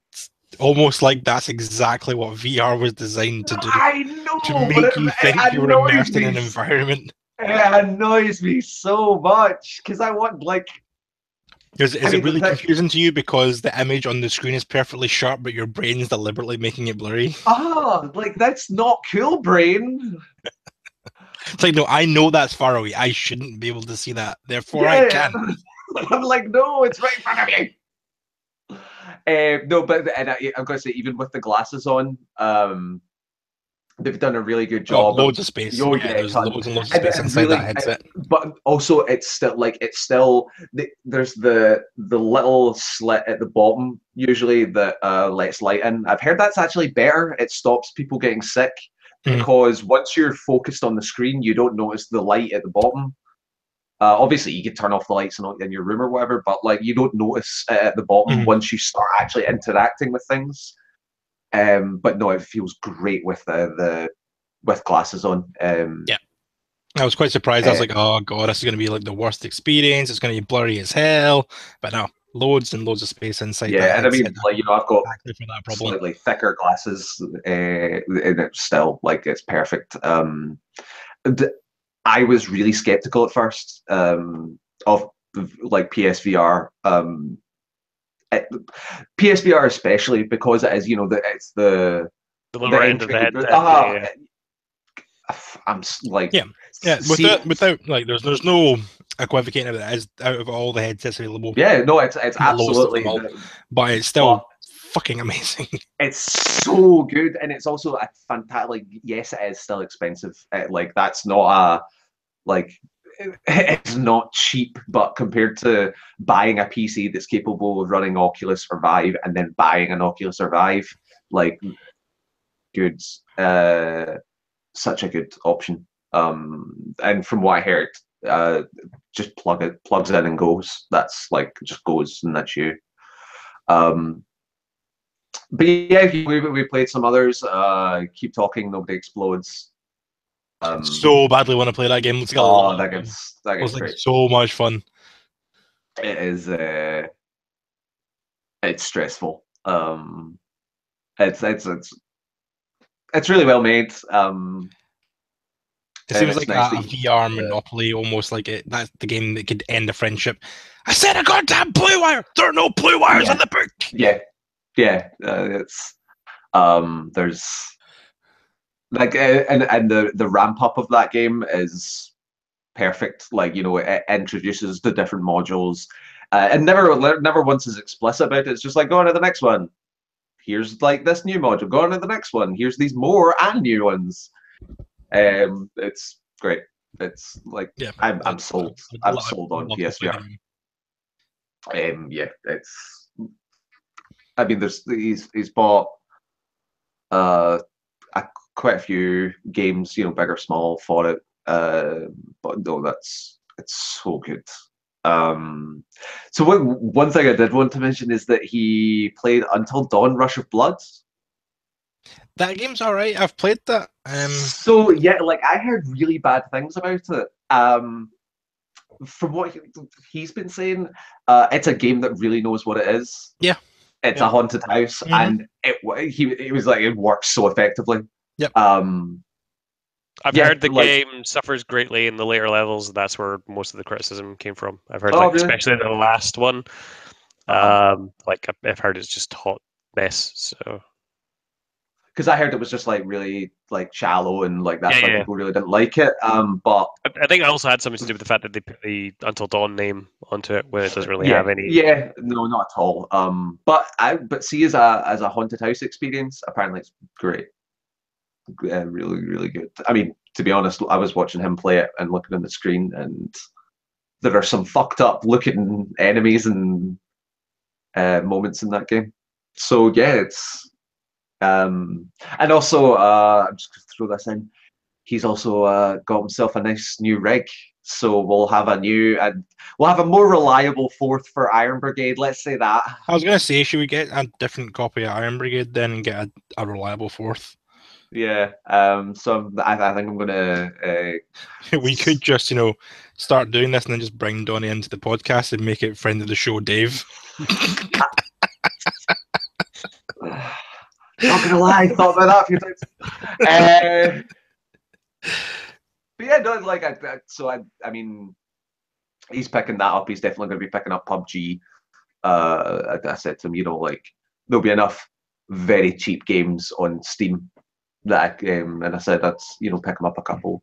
Almost like that's exactly what VR was designed to do. I know, to make you think you were immersed in an environment. It annoys me so much because I want Is it really confusing to you because the image on the screen is perfectly sharp, but your brain's deliberately making it blurry? Like that's not cool, brain. It's like, no, I know that's far away. I shouldn't be able to see that. Therefore, I can. I'm like, no, it's right in front of you. No, but I'm going to say, even with the glasses on, they've done a really good job. Loads of space. There's loads and loads of space inside that headset. But also, it's still there's the little slit at the bottom usually that lets light in. I've heard that's actually better. It stops people getting sick because once you're focused on the screen, you don't notice the light at the bottom. Obviously, you can turn off the lights in your room or whatever, but like you don't notice at the bottom once you start actually interacting with things. But no, it feels great with with glasses on. Yeah, I was quite surprised. I was like, oh god, this is going to be like the worst experience. It's going to be blurry as hell. But no, loads and loads of space inside. Yeah, and I mean, like, I've got exactly for that problem. Slightly thicker glasses, and it's still like it's perfect. I was really skeptical at first of like PSVR. PSVR especially because it is, it's the lower end of the head. I'm like, without like, there's no equivocating of it as out of all the headsets available. Yeah, no, it's absolutely, but it's still fucking amazing. It's so good, and it's also a fantastic. Like, yes, it is still expensive. Like, that's not it's not cheap, but compared to buying a PC that's capable of running Oculus Revive and then buying an Oculus Revive, like, good, such a good option. And from what I heard, just plugs in and goes. That's like just goes, and that's you. But yeah, we played some others. Keep Talking, Nobody Explodes. So badly want to play that game. Let's go. Oh, that It game's was like great. so much fun. It is. It's stressful. It's really well made. It And seems it's like nice a that VR Monopoly, almost like it. That's the game that could end a friendship. I said a goddamn blue wire. There are no blue wires in the book. yeah. It's there's like and the ramp up of that game is perfect. Like, you know, it introduces the different modules, and never once is explicit about it. It's just like, go on to the next one. Here's like this new module. Go on to the next one. Here's these more and new ones. It's great. It's like, Yeah, I'm sold. I'm sold on PSVR. Yeah, it's. I mean, he's bought quite a few games, you know, big or small, for it. But no, it's so good. So one thing I did want to mention is that he played Until Dawn: Rush of Blood. That game's all right. I've played that. So yeah, like I heard really bad things about it. From what he's been saying, it's a game that really knows what it is. Yeah. It's a haunted house, and he was like, it works so effectively. Yep. I've heard the game suffers greatly in the later levels, and that's where most of the criticism came from. I've heard, really? Especially the last one. Like I've heard it's just hot mess. So. Because I heard it was just like really like shallow, and like that's why people really didn't like it. But I think it also had something to do with the fact that they put the Until Dawn name onto it when it doesn't really have any. Yeah, no, not at all. But see, as a haunted house experience, apparently it's great. Really, really good. I mean, to be honest, I was watching him play it and looking at the screen, and there are some fucked up looking enemies and moments in that game. So yeah, it's. And also, I'm just going to throw this in. He's also got himself a nice new rig, so we'll have a more reliable fourth for Iron Brigade. Let's say that. I was going to say, should we get a different copy of Iron Brigade then and get a reliable fourth? Yeah. So I think I'm going to. We could just, start doing this and then just bring Donnie into the podcast and make it friend of the show, Dave. Not gonna lie, I thought about that a few times. But yeah, no, like I mean, he's picking that up. He's definitely going to be picking up PUBG. I said to him, like there'll be enough very cheap games on Steam that and I said that's pick him up a couple.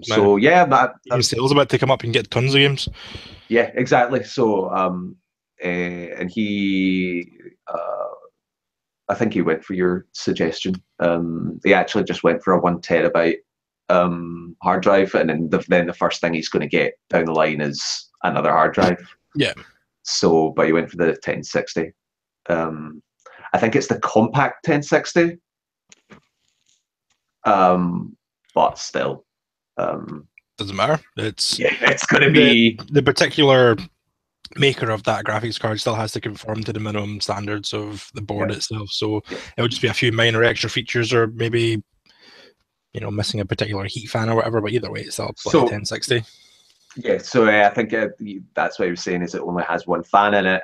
So yeah, sales about to come up and get tons of games. Yeah, exactly. So and he. I think he went for your suggestion. He actually just went for a 1 terabyte hard drive, and then the first thing he's going to get down the line is another hard drive. Yeah. So, but he went for the 1060. I think it's the compact 1060. But still, doesn't matter. It's going to be the particular maker of that graphics card still has to conform to the minimum standards of the board itself, so it would just be a few minor extra features, or maybe missing a particular heat fan or whatever, but either way it's still 1060. Yeah, so I think that's what he was saying, is it only has one fan in it,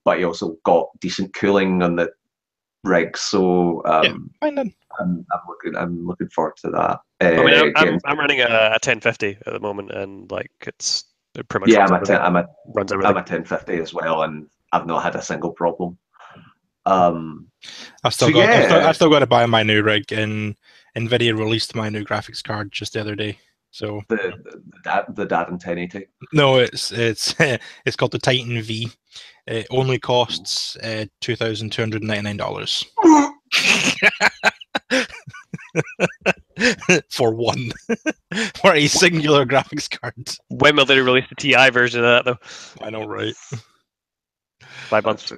but he also got decent cooling on the rig, so fine then. I'm looking forward to that. I mean, I'm running a 1050 at the moment, and like it's pretty much I'm a 1050 as well, and I've not had a single problem. I've still got to buy my new rig, and Nvidia released my new graphics card just the other day. So the Darren 1080. No, it's called the Titan V. It only costs $2,299 for a singular graphics card. When will they release the TI version of that, though? I know, right? 5 months.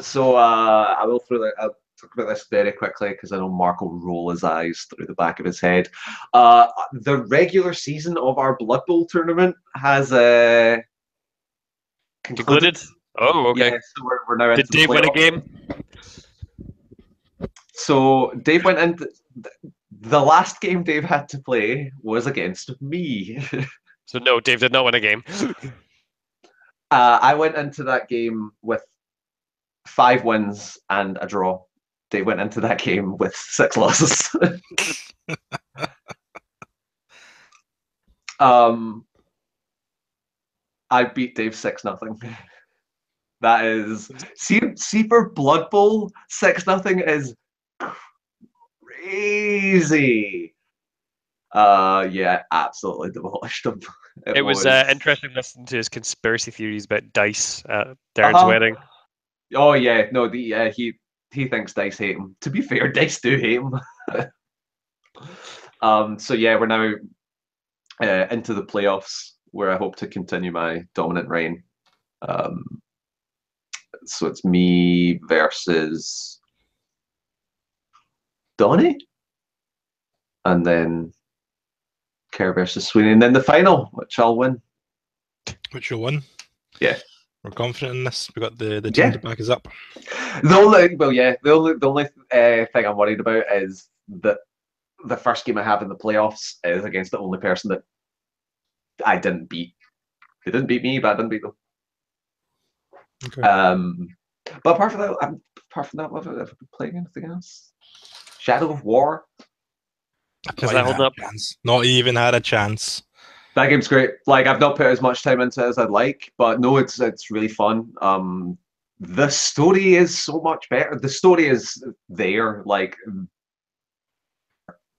So I will I'll talk about this very quickly because I know Mark will roll his eyes through the back of his head. The regular season of our Blood Bowl tournament has concluded. Oh, okay. Yeah, so we're now Did Dave win a game? So Dave went into the last game Dave had to play was against me. So no, Dave did not win a game. I went into that game with 5 wins and a draw. Dave went into that game with 6 losses. I beat Dave 6-0. That is see for Blood Bowl 6-0 is crazy. Yeah, absolutely demolished him. It was interesting listening to his conspiracy theories about Dice at Darren's wedding. Oh yeah, no, he thinks Dice hate him. To be fair, Dice do hate him. So yeah, we're now into the playoffs where I hope to continue my dominant reign. So it's me versus Donnie, and then Kerr versus Sweeney, and then the final, which I'll win. Which you'll win. Yeah. We're confident in this. We got the team to back us up. The only thing I'm worried about is that the first game I have in the playoffs is against the only person that I didn't beat. They didn't beat me, but I didn't beat them. Okay. But apart from that, have I been playing anything else? Shadow of War. Does that hold up? Not even had a chance. That game's great. Like, I've not put as much time into it as I'd like, but no, it's really fun. The story is so much better. The story is there. Like,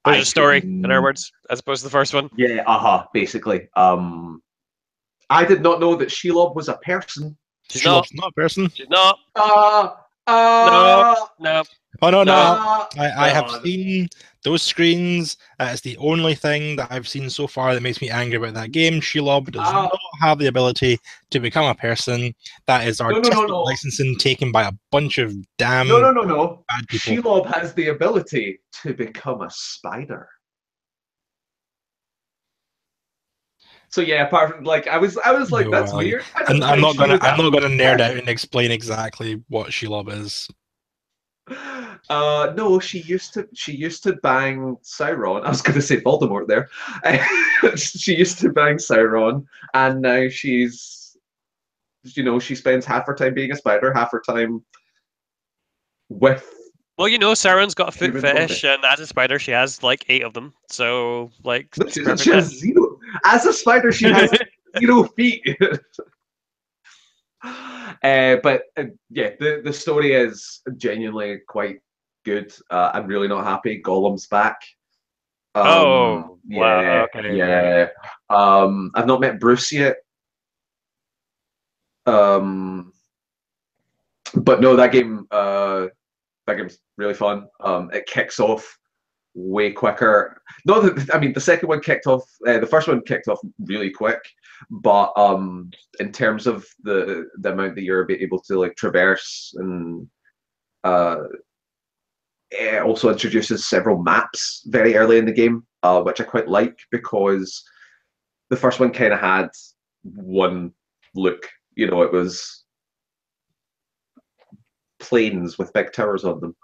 there's a story, in other words, as opposed to the first one. Yeah, basically. I did not know that Shelob was a person. Shelob's not a person. She's not. No. Oh no. I have seen those screens. It's the only thing that I've seen so far that makes me angry about that game. Shelob does not have the ability to become a person. That is artistic licensing taken by a bunch of damn bad people. Shelob has the ability to become a spider. So yeah, apart from like I was like, that's weird. I'm not gonna nerd out and explain exactly what Shelob is. No, she used to bang Sauron. I was going to say Voldemort there. She used to bang Sauron, and now she's, she spends half her time being a spider, half her time with. Well, Sauron's got a foot fetish, and as a spider, she has like 8 of them. So, like, she has 0. As a spider, she has 0 feet. But yeah, the story is genuinely quite good. I'm really not happy. Gollum's back. Wow. Okay. Yeah. I've not met Bruce yet. But no, that game's really fun. It kicks off way quicker. The second one kicked off. The first one kicked off really quick, but in terms of the amount that you're able to like traverse, and it also introduces several maps very early in the game, which I quite like, because the first one kind of had one look. It was plains with big towers on them.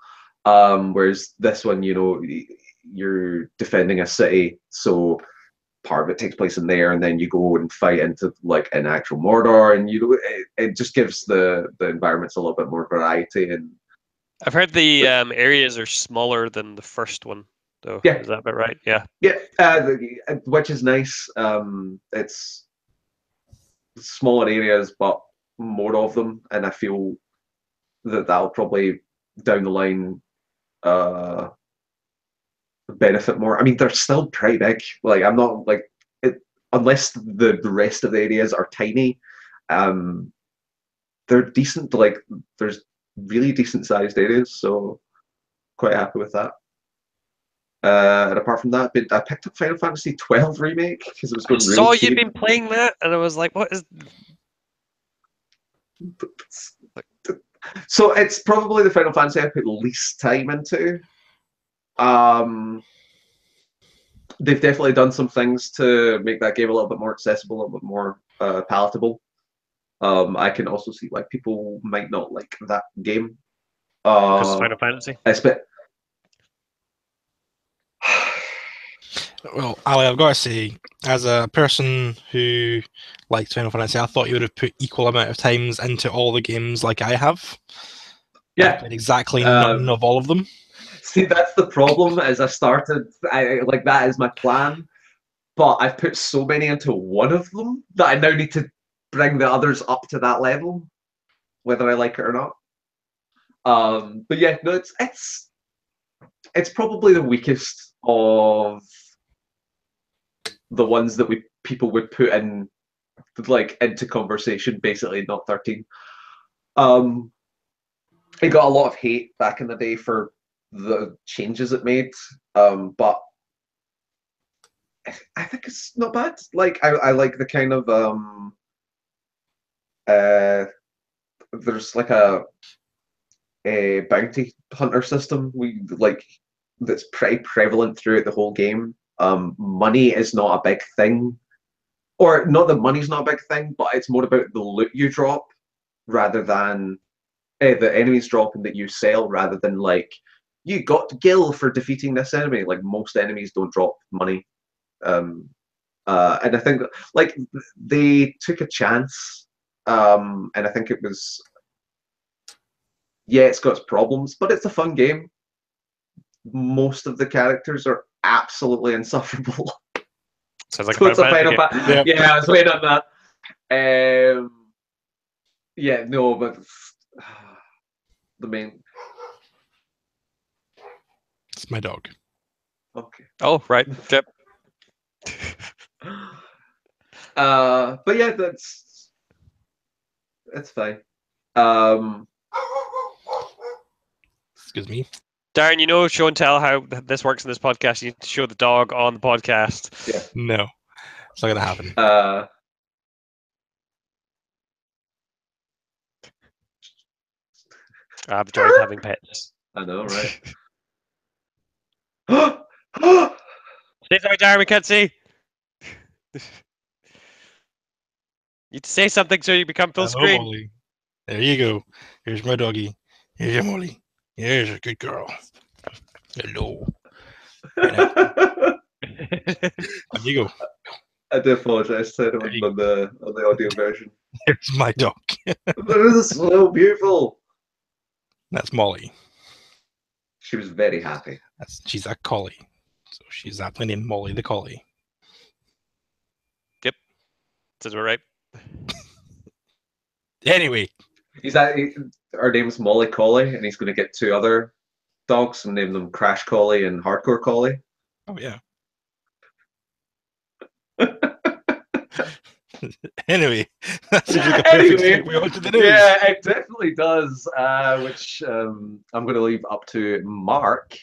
Whereas this one, you're defending a city, so part of it takes place in there, and then you go and fight into like an actual Mordor, and it just gives the environments a little bit more variety. And I've heard the areas are smaller than the first one, though. Yeah. Is that about right? Yeah. Yeah, which is nice. It's smaller areas, but more of them, and I feel that'll probably down the line benefit more. I mean, they're still pretty big. Like, I'm not like it, unless the rest of the areas are tiny. They're decent. Like, there's really decent sized areas, so quite happy with that. And apart from that, I picked up Final Fantasy 12 remake because it was going really saw cheap. you'd been playing that, and I was like, "What is?" So it's probably the Final Fantasy I put least time into. They've definitely done some things to make that game a little bit more accessible, a little bit more palatable. I can also see why people might not like that game. Because Final Fantasy. Well, Ali, I've got to say, as a person who likes Final Fantasy, I thought you would have put equal amount of times into all the games like I have. I've Yeah. played exactly none of all of them. See, that's the problem. As I started, like that is my plan, but I've put so many into one of them that I now need to bring the others up to that level, whether I like it or not. But yeah, no, it's probably the weakest of the ones that people would put in like into conversation. Basically, not 13. Um, it got a lot of hate back in the day for the changes it made, but I think it's not bad. Like I like the kind of there's like a bounty hunter system we like that's pretty prevalent throughout the whole game. Money is not a big thing, or not that money's not a big thing, but it's more about the loot you drop rather than the enemies dropping that you sell, rather than like you got gil for defeating this enemy. Like most enemies don't drop money. And I think like they took a chance, and I think it was, yeah, it's got its problems, but it's a fun game. Most of the characters are absolutely insufferable. Sounds like So it's a Final Final Fantasy Fantasy. Yeah, I was waiting on that. Yeah, no, but the main. It's my dog. Okay. Oh, right. Yep. But yeah, it's fine. Excuse me. Darren, you know, show and tell how this works in this podcast. You need to show the dog on the podcast. Yeah. No, it's not gonna happen. I've joys having pets. I know, right? Say sorry, Darren, we can't see. You need to say something so you become full Hello, screen. Molly. There you go. Here's my doggy. Here's your Molly. Here's a good girl. Hello. There you go. I do apologize. I said it on the audio version. Here's my dog. This is so beautiful. That's Molly. She was very happy. She's a collie. So she's aptly named Molly the collie. Yep. Says we're right. Anyway. Our name's Molly Collie, and he's going to get 2 other dogs and name them Crash Collie and Hardcore Collie. Oh, yeah. Anyway, that's a Anyway, we on to the news. Yeah, it definitely does. Which I'm going to leave up to Mark.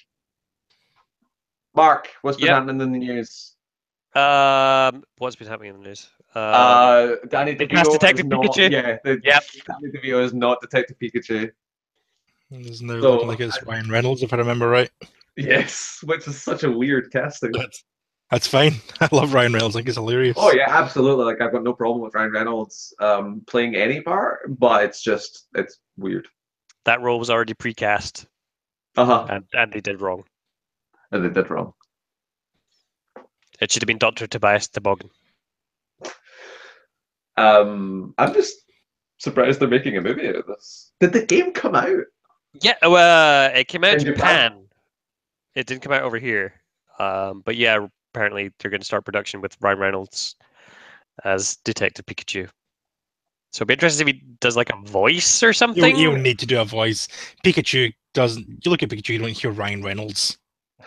Mark, what's been happening in the news? What's been happening in the news? Danny They cast DeVito Detective is not, Pikachu. Yeah, Danny DeVito is not Detective Pikachu. Isn't there looking like it's Ryan Reynolds, if I remember right? Yes, which is such a weird casting. That's fine. I love Ryan Reynolds. I think he's hilarious. Oh yeah, absolutely. Like I've got no problem with Ryan Reynolds playing any part, but it's weird. That role was already precast. And they did wrong. And they did wrong. It should have been Dr. Tobias Toboggan. I'm just surprised they're making a movie out of this. Did the game come out? Yeah, it came out in Japan. Japan. It didn't come out over here. But yeah, apparently they're going to start production with Ryan Reynolds as Detective Pikachu. So it'd be interesting if he does like a voice or something. You don't need to do a voice. Pikachu doesn't. You look at Pikachu, you don't hear Ryan Reynolds.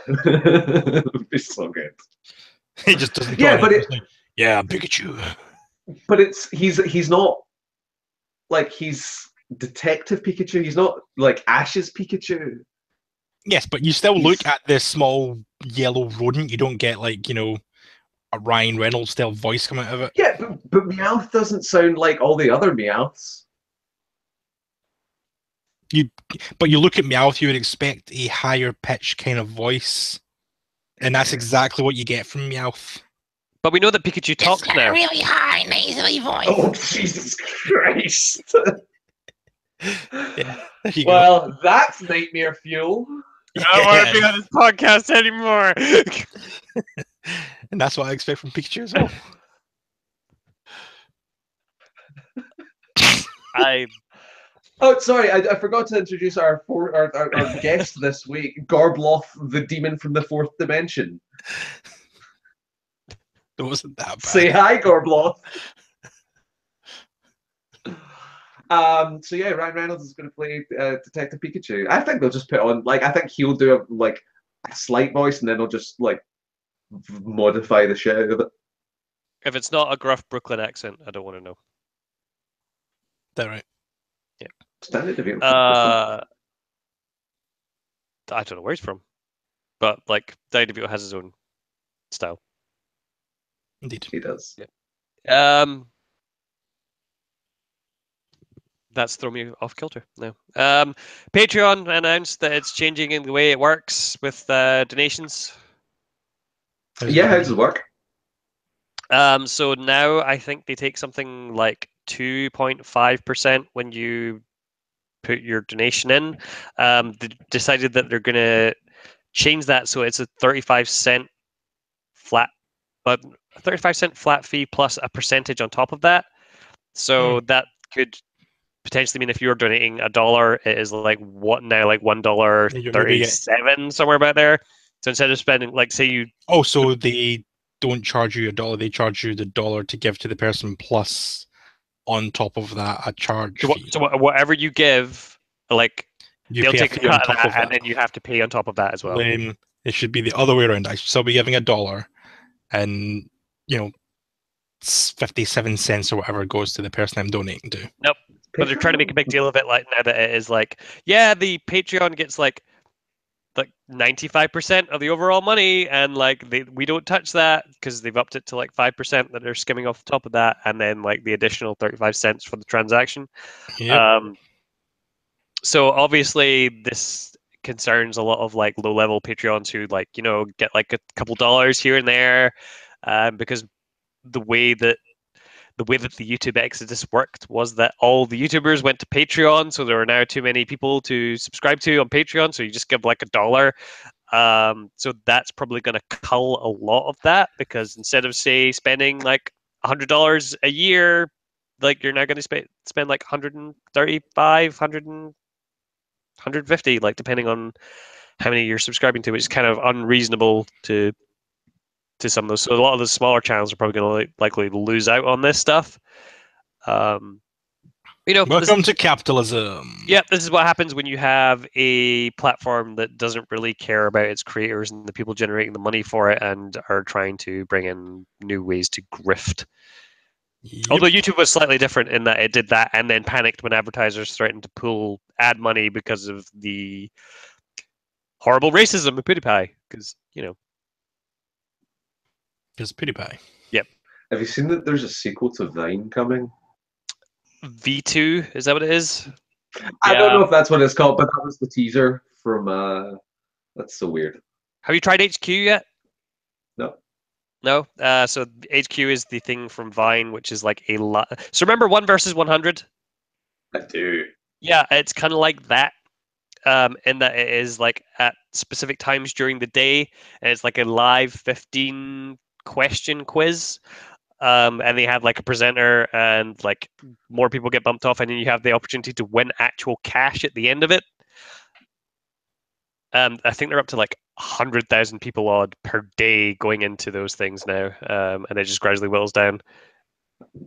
It's so good. He just doesn't. Yeah, but yeah, Pikachu. But he's not like he's Detective Pikachu. He's not like Ash's Pikachu. Yes, but you still look at this small yellow rodent. You don't get like a Ryan Reynolds style voice coming out of it. Yeah, but Meowth doesn't sound like all the other Meowths. But you look at Meowth, you would expect a higher pitched kind of voice, and that's exactly what you get from Meowth. But we know that Pikachu talks now. A really high, nasally voice. Oh, Jesus Christ! Yeah, there you go. That's nightmare fuel. I don't want to be on this podcast anymore. And that's what I expect from Pikachu as well. I Oh, sorry, I forgot to introduce our guest this week, Gorbloth, the demon from the fourth dimension. It wasn't that bad. Say hi, Gorbloth. So yeah, Ryan Reynolds is going to play Detective Pikachu. I think they'll just put on I think he'll do a slight voice, and then they'll just modify the shit out of it. if it's not a gruff Brooklyn accent, I don't want to know. That right? Standard of I don't know where he's from, but Danny DeVito has his own style. Indeed. He does. That's thrown me off kilter now. Patreon announced that it's changing in the way it works with donations. Yeah, how does it work? So now I think they take something like 2.5% when you put your donation in. They decided that they're going to change that so it's a 35-cent flat, but a 35-cent flat fee plus a percentage on top of that. So that could potentially mean if you're donating $1, it is $1.37 somewhere about there. So instead of spending say you so they don't charge you $1; they charge you the $1 to give to the person plus on top of that a charge fee. So whatever you give, you they'll pay take a fee on cut of top that, of that, and then you have to pay on top of that as well. It should be the other way around. I should still be giving $1, and 57 cents or whatever goes to the person I'm donating to. Nope. But they're trying to make a big deal of it now that it is the Patreon gets 95% of the overall money, and we don't touch that because they've upped it to 5% that they're skimming off the top of that, and then the additional 35 cents for the transaction. Yep. So obviously this concerns a lot of low level Patreons who get a couple dollars here and there, because the way that the YouTube Exodus worked was that all the YouTubers went to Patreon, so there are now too many people to subscribe to on Patreon, so you just give $1. So that's probably going to cull a lot of that, because instead of spending $100 a year, you're now going to spend $135, 150, depending on how many you're subscribing to, which is kind of unreasonable to some of those. So a lot of the smaller channels are probably going to likely lose out on this stuff. Welcome to capitalism. Yeah, this is what happens when you have a platform that doesn't really care about its creators and the people generating the money for it, and are trying to bring in new ways to grift. Yep. Although YouTube was slightly different in that it did that and then panicked when advertisers threatened to pull ad money because of the horrible racism of PewDiePie. Because PewDiePie. Yep. Have you seen that there's a sequel to Vine coming? V2, is that what it is? I don't know if that's what it's called, but that was the teaser from. That's so weird. Have you tried HQ yet? No. No. So HQ is the thing from Vine, which is a lot. So remember 1 versus 100? I do. Yeah, it's kind of like that. In that it is at specific times during the day, and it's a live 15 question quiz. And they have a presenter, and more people get bumped off, and then you have the opportunity to win actual cash at the end of it. I think they're up to 100,000 people odd per day going into those things now, and it just gradually whittles down.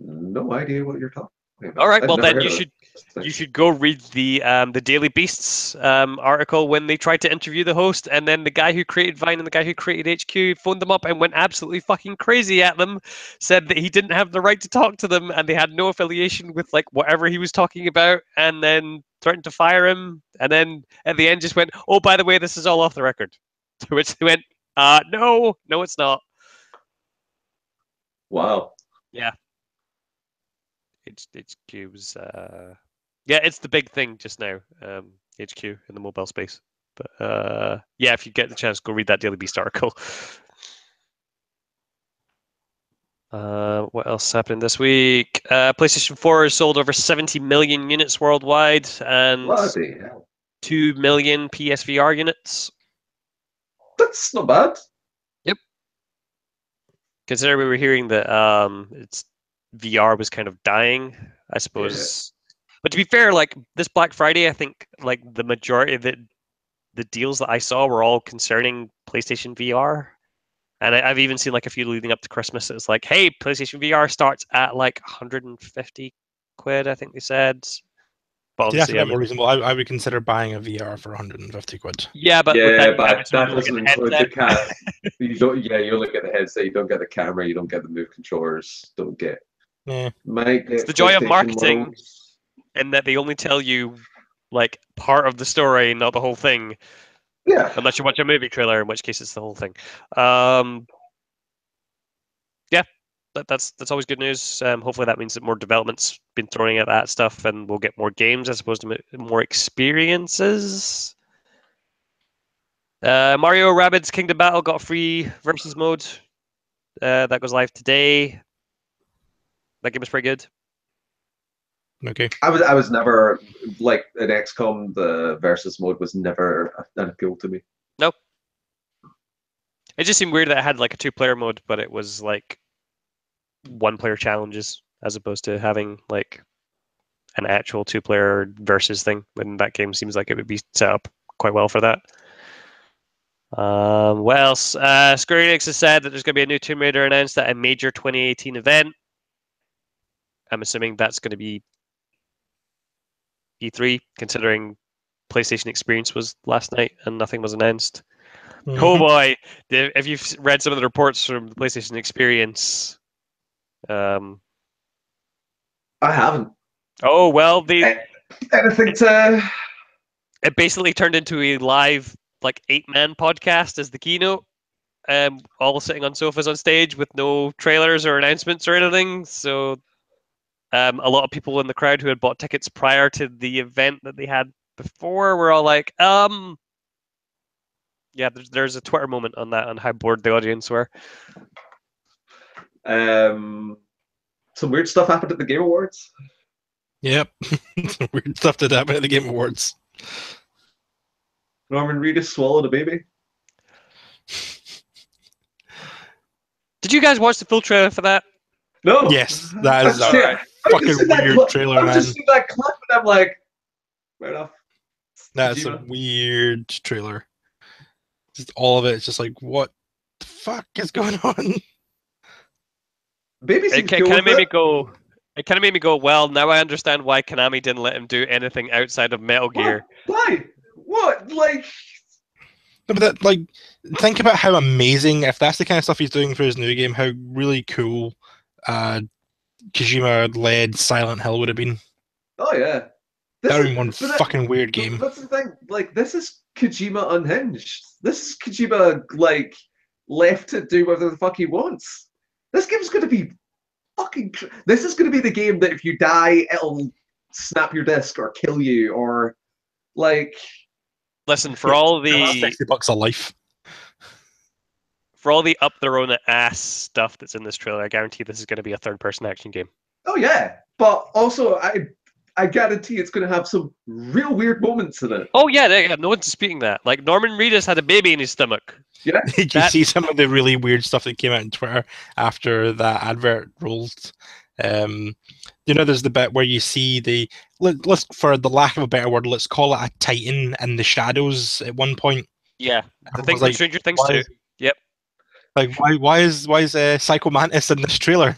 No idea what you're talking about. All right, well then you should go read the Daily Beasts article when they tried to interview the host, and then the guy who created Vine and the guy who created HQ phoned them up and went absolutely fucking crazy at them, said that he didn't have the right to talk to them and they had no affiliation with whatever he was talking about, and then threatened to fire him, and then at the end just went, oh, by the way, this is all off the record. To which they went, no, it's not. Wow. Yeah. HQ's it's the big thing just now. HQ in the mobile space. But if you get the chance, go read that Daily Beast article. What else happened this week? PlayStation 4 has sold over 70 million units worldwide, and Bloody hell. 2 million PSVR units. That's not bad. Yep. Considering we were hearing that it's VR was kind of dying, I suppose. But to be fair, like this Black Friday, I think like the majority of the deals that I saw were all concerning PlayStation VR. And I've even seen like a few leading up to Christmas. It's like, hey, PlayStation VR starts at like 150 quid, I think they said. But See, that's a obviously, bit more reasonable. I would consider buying a VR for 150 quid. yeah, but Yeah, but I'm that assuming doesn't you're gonna include get the the cat. You don't. Yeah, you look at the headset. You don't get the camera. You don't get the move controllers. Don't get. Yeah. Might get It's the joy of PlayStation marketing. models. in that they only tell you like part of the story, not the whole thing, Yeah. unless you watch a movie trailer, in which case it's the whole thing. Yeah, that's always good news. Hopefully that means that more development's been throwing at that stuff, and we'll get more games as opposed to more experiences. Mario Rabbids Kingdom Battle got a free versus mode. That goes live today. That game was pretty good. Okay. I was never like in XCOM. The versus mode was never an appeal to me. Nope. It just seemed weird that it had like a 2-player mode, but it was like 1-player challenges as opposed to having like an actual 2-player versus thing. And that game seems like it would be set up quite well for that. What else? Square Enix has said that there's going to be a new Tomb Raider announced at a major 2018 event. I'm assuming that's going to be E3, considering PlayStation Experience was last night and nothing was announced. Oh boy! If you've read some of the reports from the PlayStation Experience, I haven't. oh well, Anything to? it basically turned into a live like 8-man podcast as the keynote. All sitting on sofas on stage with no trailers or announcements or anything. So, a lot of people in the crowd who had bought tickets prior to the event that they had before were all like, yeah, there's a Twitter moment on that on how bored the audience were. Some weird stuff happened at the Game Awards. Yep. Some weird stuff did happen at the Game Awards. Norman Reedus swallowed a baby. Did you guys watch the full trailer for that? No. Yes, that is I've a seen- fucking I've seen that weird clip- trailer, I've man. just seen that clip and I'm like, right off. That's a Kojima. weird trailer. Just all of it. It's just like, what the fuck is going on? Baby It seems kind cool of with made me it. go. It kind of made me go. Well, now I understand why Konami didn't let him do anything outside of Metal Gear. Why? What? Like, No, but that, like, think about how amazing, if that's the kind of stuff he's doing for his new game, how really cool Kojima-led Silent Hill would have been. oh yeah. That would have is- been one but that- fucking weird game. That's the thing. Like, this is Kojima unhinged. This is Kojima like left to do whatever the fuck he wants. This game's gonna be fucking. This is gonna be the game that if you die, it'll snap your disc or kill you or like. Listen, for all the $60 a life. up their own ass stuff that's in this trailer, I guarantee this is going to be a third-person action game. Oh yeah, but also I guarantee it's gonna have some real weird moments in it. Oh yeah, no one's disputing that. Like Norman Reedus had a baby in his stomach. Did you That- see some of the really weird stuff that came out on Twitter after that advert rolled? There's the bit where you see let's, for the lack of a better word, let's call it a Titan in the shadows at one point. Yeah, the I thing was from like, Stranger Things why too. is- Yep. Like, why is Psycho Mantis in this trailer?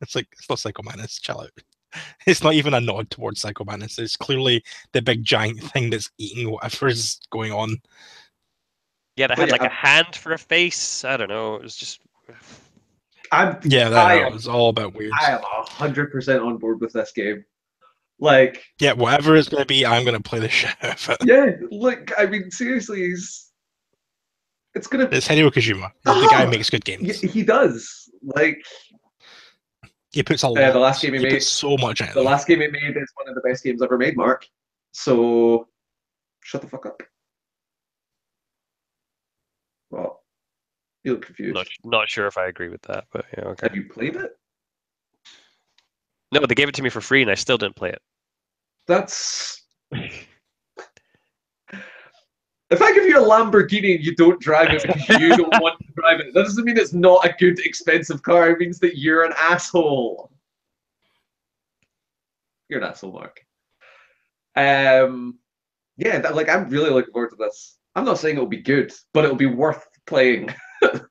It's like, it's not Psycho Mantis, chill out. It's not even a nod towards Psycho Mantis. It's clearly the big giant thing that's eating whatever's going on. Yeah, that But had yeah, like a hand for a face. I don't know. It was just. Yeah, I was all about weird. am 100% on board with this game. Like, Yeah, whatever it's going to be, I'm going to play the shit out of it. yeah, like I mean, seriously, it's gonna. It's Hideo Kojima. The guy makes good games. He does. Like, He puts a lot. the last game he made- puts so much in it. the last game he made is one of the best games ever made, Mark. So, shut the fuck up. Well, you look confused. Not sure if I agree with that, but yeah, okay. Have you played it? No, they gave it to me for free, and I still didn't play it. That's. If I give you a Lamborghini and you don't drive it because you don't want to drive it. That doesn't mean it's not a good, expensive car. It means that you're an asshole. You're an asshole, Mark. Yeah, like I'm really looking forward to this. I'm not saying it'll be good, but it'll be worth playing.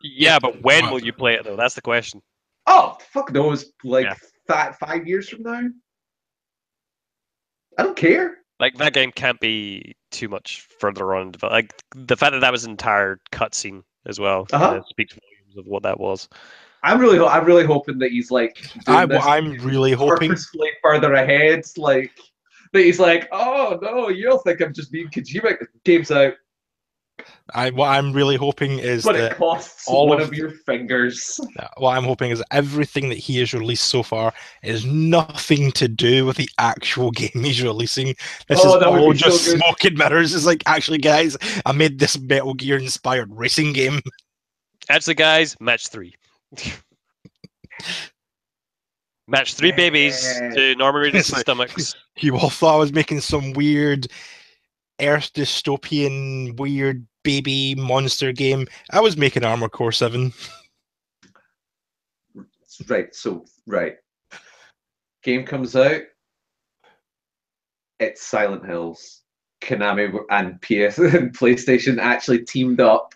Yeah, but when will you play it though? That's the question. Oh, fuck knows. Like Yeah. that 5 years from now. I don't care. Like that game can't be too much further on. Like the fact that that was an entire cutscene as well speaks volumes of what that was. I'm really hoping that he's like doing this I'm really hoping. purposefully further ahead. Like that he's like, oh no, you'll think I'm just being Kojima. Game's out, What I'm really hoping is but it that costs all one of of your fingers. what I'm hoping is everything that he has released so far is nothing to do with the actual game he's releasing. This is that would all be so just good. smoke and mirrors. It's like, actually, guys, I made this Metal Gear inspired racing game. Actually, guys, match 3. Match 3 babies to Norman Reedus' It's like- stomachs. You all thought I was making some weird Earth dystopian weird baby monster game. I was making Armor Core 7. Right. Game comes out. It's Silent Hills. Konami and PS and PlayStation actually teamed up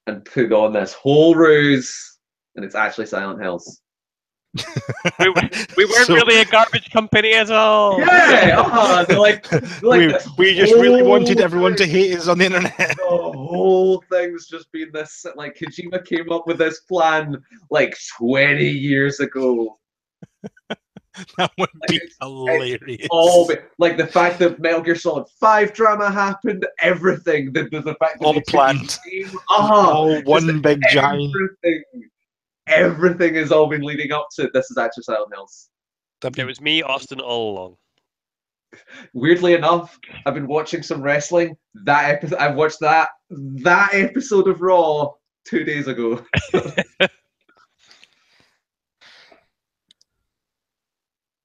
and put on this whole ruse, and it's actually Silent Hills. We weren't So- really a garbage company at all. Yeah, they're like this we just really whole wanted everyone to thing. hate us on the internet. The whole thing's just been this. Like Kojima came up with this plan like 20 years ago. That would be It's hilarious. All like the fact that Metal Gear Solid 5 drama happened, everything. The fact that All they took planned. the game, All one big giant. Everything has all been leading up to this is actually Silent Hills. It was me, Austin, all along. Weirdly enough, I've been watching some wrestling. That episode, I've watched that episode of Raw 2 days ago.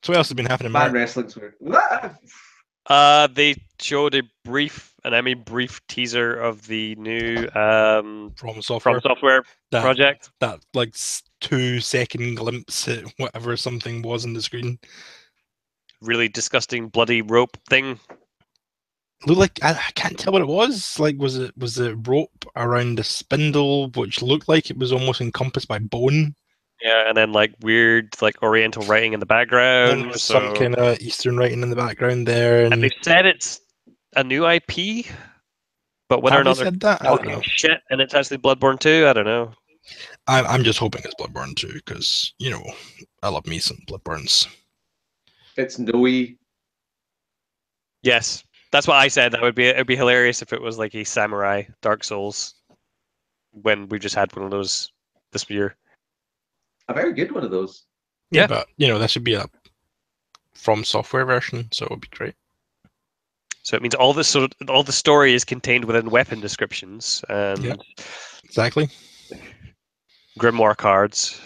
So what else has been happening, Man, Mark? wrestling's weird. They showed an Emmy brief teaser of the new From Software. From Software that, project. that like 2-second glimpse at whatever something was on the screen. Really disgusting bloody rope thing. Looked like I can't tell what it was. Like, was it rope around a spindle, which looked like it was almost encompassed by bone? Yeah, and then like weird like Oriental writing in the And background. there was so... some kind of Eastern writing in the background there. And they said it's a new IP, but whether or Have they not they're said that? I don't talking know. shit and it's actually Bloodborne 2, I don't know. I'm just hoping it's Bloodborne 2 because I love me some Bloodborns. It's Noe. Yes, that's what I said. It'd be hilarious if it was like a samurai Dark Souls when we just had one of those this year. A very good one of those. Yeah. But that should be a From Software version, so it would be great. So it means all the story is contained within weapon descriptions and Yeah. Exactly. grimoire cards.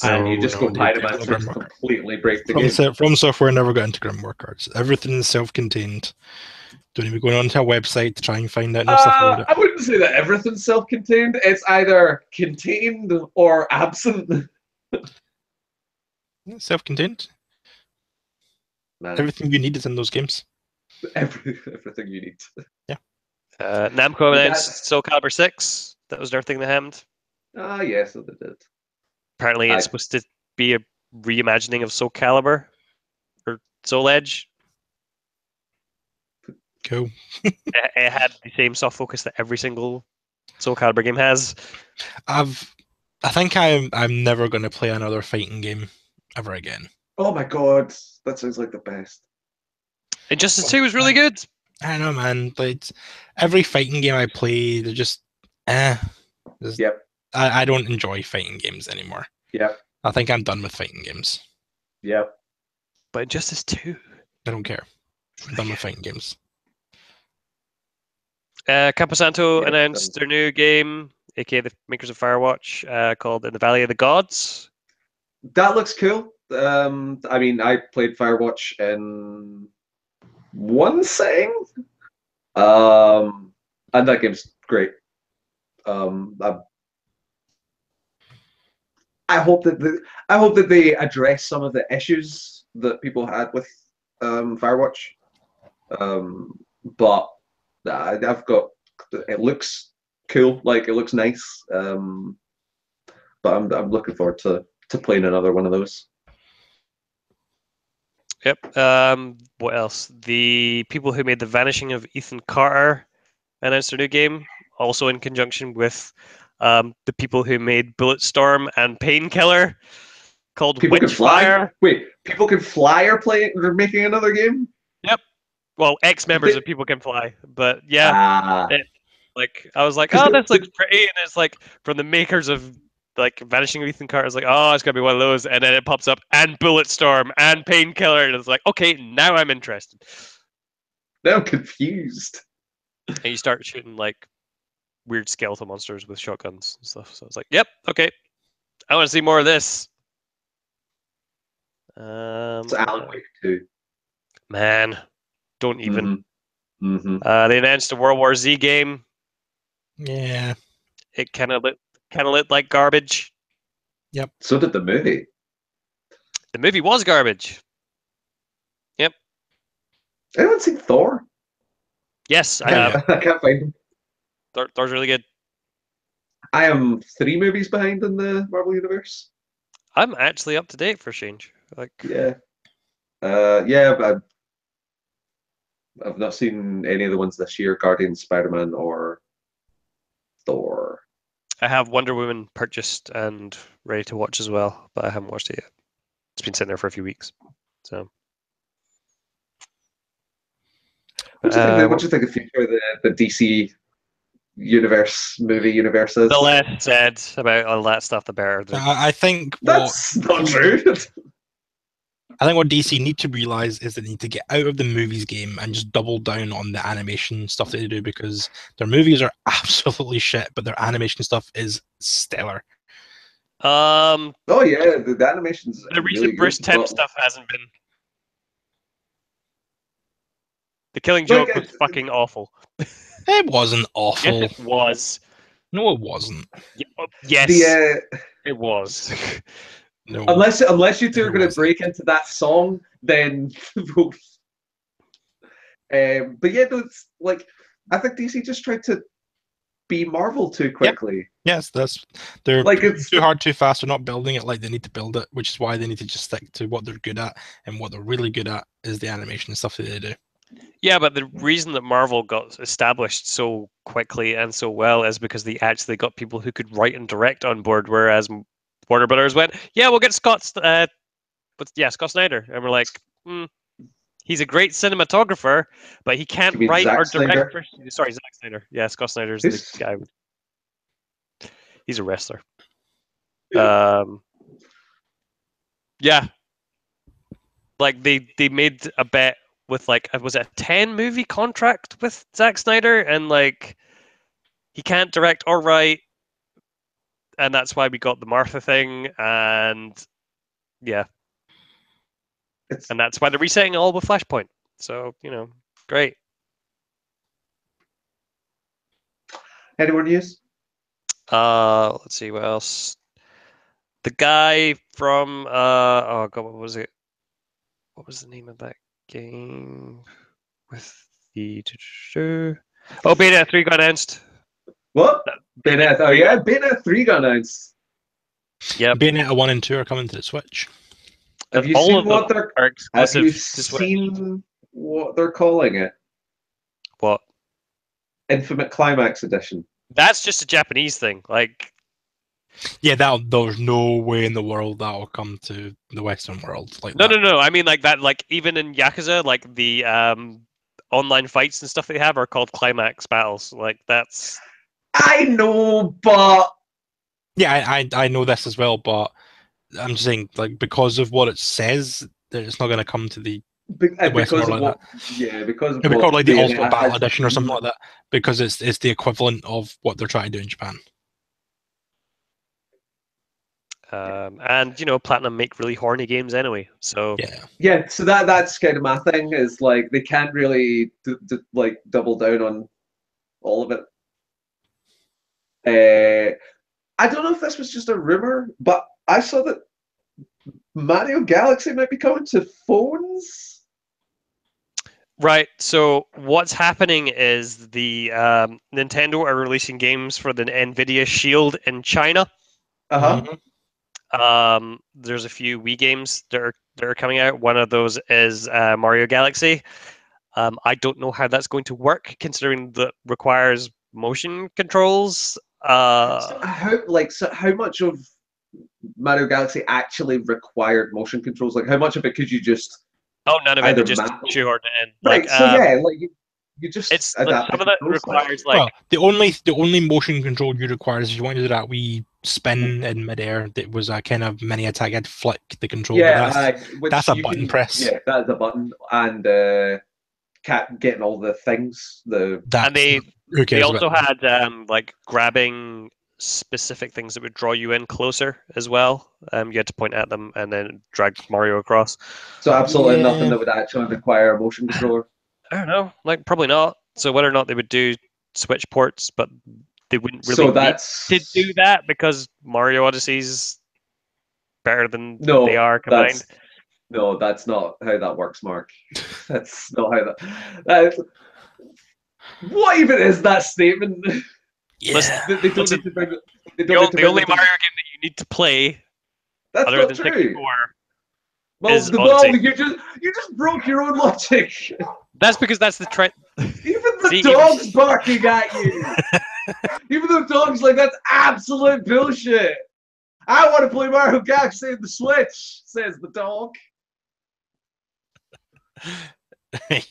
And you just go no, Pyromancer dude, to Grimrock. completely break the game. From Software never got into Grimoire cards. Everything is self-contained. Don't even go onto a website to try and find out no stuff about it. I wouldn't say that everything's self-contained. It's either contained or absent. Self-contained. Man, Everything you need is in those games. everything you need. Namco announced Soul Calibur 6. That was another thing they hammed. Yes, so they did. Apparently, it's supposed to be a reimagining of Soul Calibur or Soul Edge. Cool. It had the same soft focus that every single Soul Calibur game has. I think I'm never going to play another fighting game ever again. Oh my god, that sounds like the best. Injustice 2 was really good. I don't know, man. Like every fighting game I play, they're just Yep. I don't enjoy fighting games anymore. Yep. I think I'm done with fighting games. Yep. But Injustice 2. I don't care. I'm done with fighting games. Camposanto Yeah, announced their new game, aka the makers of Firewatch, called In the Valley of the Gods. That looks cool. I mean, I played Firewatch in one setting. And that game's great. I hope that they address some of the issues that people had with Firewatch. But I've got it looks cool, like it looks nice. But I'm looking forward to playing another one of those. Yep. What else? The people who made The Vanishing of Ethan Carter announced a new game, also in conjunction with the people who made Bulletstorm and Painkiller, called People can fly. Witchfire. Wait, people can fly or play? They're making another game. Well, ex-members of People Can Fly, but yeah, Ah, like I was like, 'Cause oh, the- this looks pretty, and it's like from the makers of like Vanishing of Ethan Carter. It's like, oh, it's gonna be one of those, and then it pops up and Bulletstorm and Painkiller, and it's like, okay, now I'm interested. now I'm confused. And you start shooting like weird skeletal monsters with shotguns and stuff. So it's like, yep, okay, I want to see more of this. It's Alan Wake 2. Man, don't even. Mm-hmm. They announced a World War Z game. Yeah. It kind of lit like garbage. So did the movie. The movie was garbage. Anyone seen Thor? Yes, I have. I can't find him. Thor's really good. I am 3 movies behind in the Marvel Universe. I'm actually up to date for change. Like, Yeah. Yeah, but I've not seen any of the ones this year, Guardians, Spider-Man, or Thor. I have Wonder Woman purchased and ready to watch as well, but I haven't watched it yet. It's been sitting there for a few weeks. So, What do you think? What do you think of the future of the DC movie universe is? the less said about all that stuff, the better. I think That's not true. I think what DC need to realize is they need to get out of the movies game and just double down on the animation stuff that they do, because their movies are absolutely shit, but their animation stuff is stellar. Oh yeah, the animation's the recent really Bruce good, Timm but- stuff hasn't been. The Killing Joke was it's- fucking awful. It wasn't awful. Yes, it was. No, it wasn't. Yes, The it was. No. unless you two are It going to wasn't. break into that song, then. But yeah, no, it's like I think DC just tried to be Marvel too quickly. Yes, they're Like, it's- too hard, too fast. They're not building it like they need to build it, which is why they need to just stick to what they're good at, and what they're really good at is the animation and stuff that they do. Yeah, but the reason that Marvel got established so quickly and so well is because they actually got people who could write and direct on board, whereas Warner Brothers went, "Yeah, we'll get Scott Snyder," and we're like, "He's a great cinematographer, but he can't You mean write Zack or Snyder? direct." Sorry, Zack Snyder. Yeah, Scott Snyder's Who's- the guy. He's a wrestler. Yeah, like they made a bet with like, was it a 10 movie contract with Zack Snyder, and like he can't direct or write, and that's why we got the Martha thing, and yeah, It's and that's why they're resetting it all with Flashpoint. So great. anyone news? Let's see what else. The guy from oh god, what was it? What was the name of that game with the Bayonetta 3 got announced. What? Bayonetta. Oh yeah, Bayonetta 3 got announced. Yep. Bayonetta 1 and 2 are coming to the Switch. Have you All seen of what them they're? are Have exclusive you to Switch. seen what they're calling it? What? Infinite Climax Edition. That's just a Japanese thing. Like, Yeah, there's no way in the world that will come to the Western world. Like no. that. I mean, like that. Like even in Yakuza, like the online fights and stuff they have are called climax battles. Like that's. I know, but Yeah, I know this as well, but I'm just saying, like, because of what it says, that it's not going to come to the because Western of world like what, yeah, because of It'd be what called like the Bayonetta Ultimate Battle has Edition or something been. like that, because it's the equivalent of what they're trying to do in Japan. And Platinum make really horny games anyway. So Yeah, Yeah, so that's kind of my thing, is like they can't really like double down on all of it. I don't know if this was just a rumor, but I saw that Mario Galaxy might be coming to phones. Right. So what's happening is the Nintendo are releasing games for the Nvidia Shield in China. Uh-huh. There's a few Wii games that are coming out. One of those is Mario Galaxy. I don't know how that's going to work, considering that requires motion controls. So how much of Mario Galaxy actually required motion controls? Like, how much of it could you just Oh, none of it. They either just map? shoehorned it in. Right. Like, So yeah, like you just it's like adapt some the of that control style. requires like Well, the only motion control you require is if you want to do that wee spin in midair. That was a kind of mini attack. I'd flick the control. But Yeah, which that's a you button can, press. Yeah, that is a button, and getting all the things. and who they cares also about that? had like grabbing specific things that would draw you in closer as well. You had to point at them and then drag Mario across. So absolutely Yeah. nothing that would actually require a motion controller. I don't know, like probably not. So whether or not they would do Switch ports, but they wouldn't really So need that's to do that because Mario Odyssey's better than no, they are combined. that's not how that works, Mark. That's not how that. What even is that statement? Listen, They don't listen, need to bring. They the, don't need to the bring only them Mario to, game that you need to play That's other not than true. 64 Well, is well, Odyssey. you just broke your own logic. That's because that's the trend. Even the See, dog's barking at you. Even the dog's like, that's absolute bullshit. I want to play Mario Galaxy on the Switch, says the dog.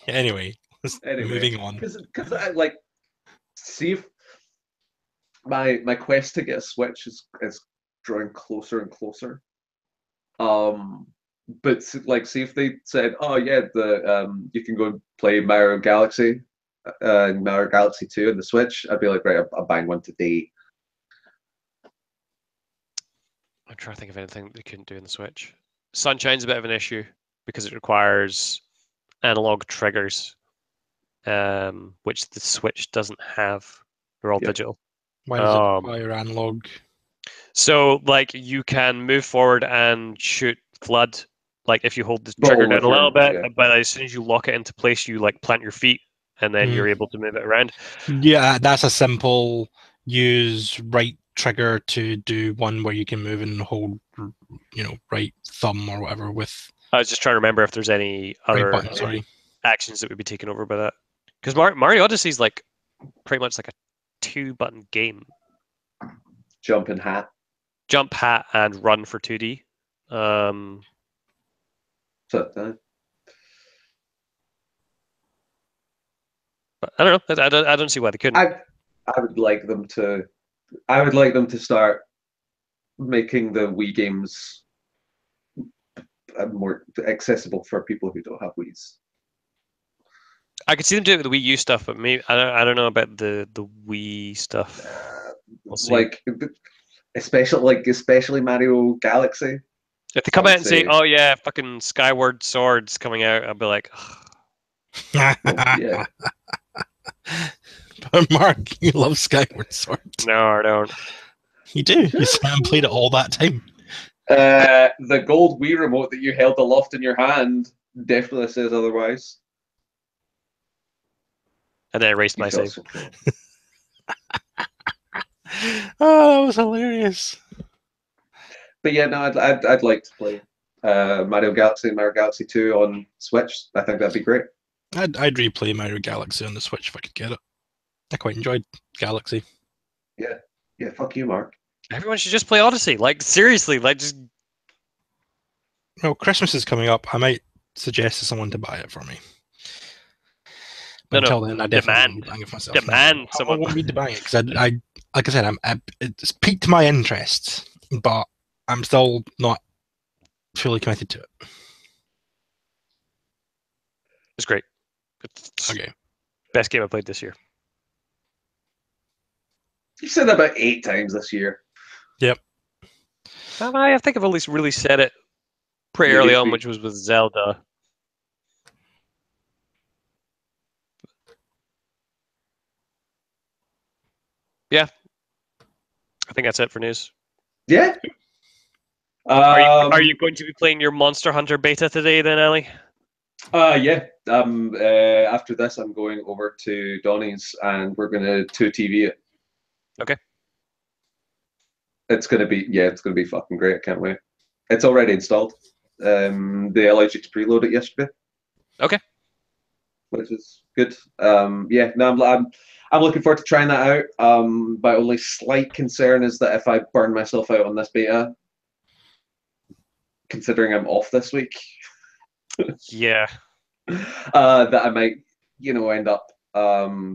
Anyway, moving on. Because I like see if my quest to get a Switch is drawing closer and closer. But like, see if they said, "Oh yeah, you can go and play Mario Galaxy, Mario Galaxy 2 on the Switch." I'd be like, right, I'm buying one today. I'm trying to think of anything they couldn't do in the Switch. Sunshine's a bit of an issue because it requires analog triggers, which the Switch doesn't have. They're all Yep. digital. Why does it require analog? So, like, you can move forward and shoot flood, like if you hold the trigger down a little bit, but as soon as you lock it into place, you like plant your feet, and then you're able to move it around. Yeah, that's a simple use right trigger to do one where you can move and hold, right thumb or whatever with. I was just trying to remember if there's any other actions that would be taken over by that, because Mario Odyssey is like pretty much like a 2-button game. Jump and hat. Jump, hat, and run for 2D. But I don't know. I don't see why they couldn't. I would like them to start making the Wii games more accessible for people who don't have Wiis. I could see them doing it with the Wii U stuff, but maybe I don't know about the Wii stuff. We'll see. Like especially Mario Galaxy. If they come out and say, "Oh yeah, fucking Skyward Sword's coming out," I'll be like, yeah. But Mark, you love Skyward Sword. No, I don't. You do. You haven't played it all that time. The gold Wii remote that you held aloft in your hand definitely says otherwise. And then I erased my save. Oh, that was hilarious. But yeah, no, I'd like to play Mario Galaxy and Mario Galaxy 2 on Switch. I think that'd be great. I'd replay Mario Galaxy on the Switch if I could get it. I quite enjoyed Galaxy. Yeah, fuck you, Mark. Everyone should just play Odyssey. Like, seriously, like, just... Well, Christmas is coming up. I might suggest to someone to buy it for me. But until then, I definitely won't be buying it for myself. Demand someone. I won't be buying it because I, like I said, it's piqued my interest, but I'm still not fully committed to it. It's great. It's okay. Best game I played this year. You said that about 8 times this year. Yep. I think I've only really said it pretty early on, which was with Zelda. Yeah. I think that's it for news. Yeah. Are you going to be playing your Monster Hunter beta today then, Ellie? Yeah. After this, I'm going over to Donnie's and we're gonna 2TV it. Okay. It's gonna be fucking great. I can't wait. It's already installed. They allowed you to preload it yesterday. Okay. Which is good. Yeah, no, I'm looking forward to trying that out. My only slight concern is that if I burn myself out on this beta, considering I'm off this week, Yeah. that I might, end up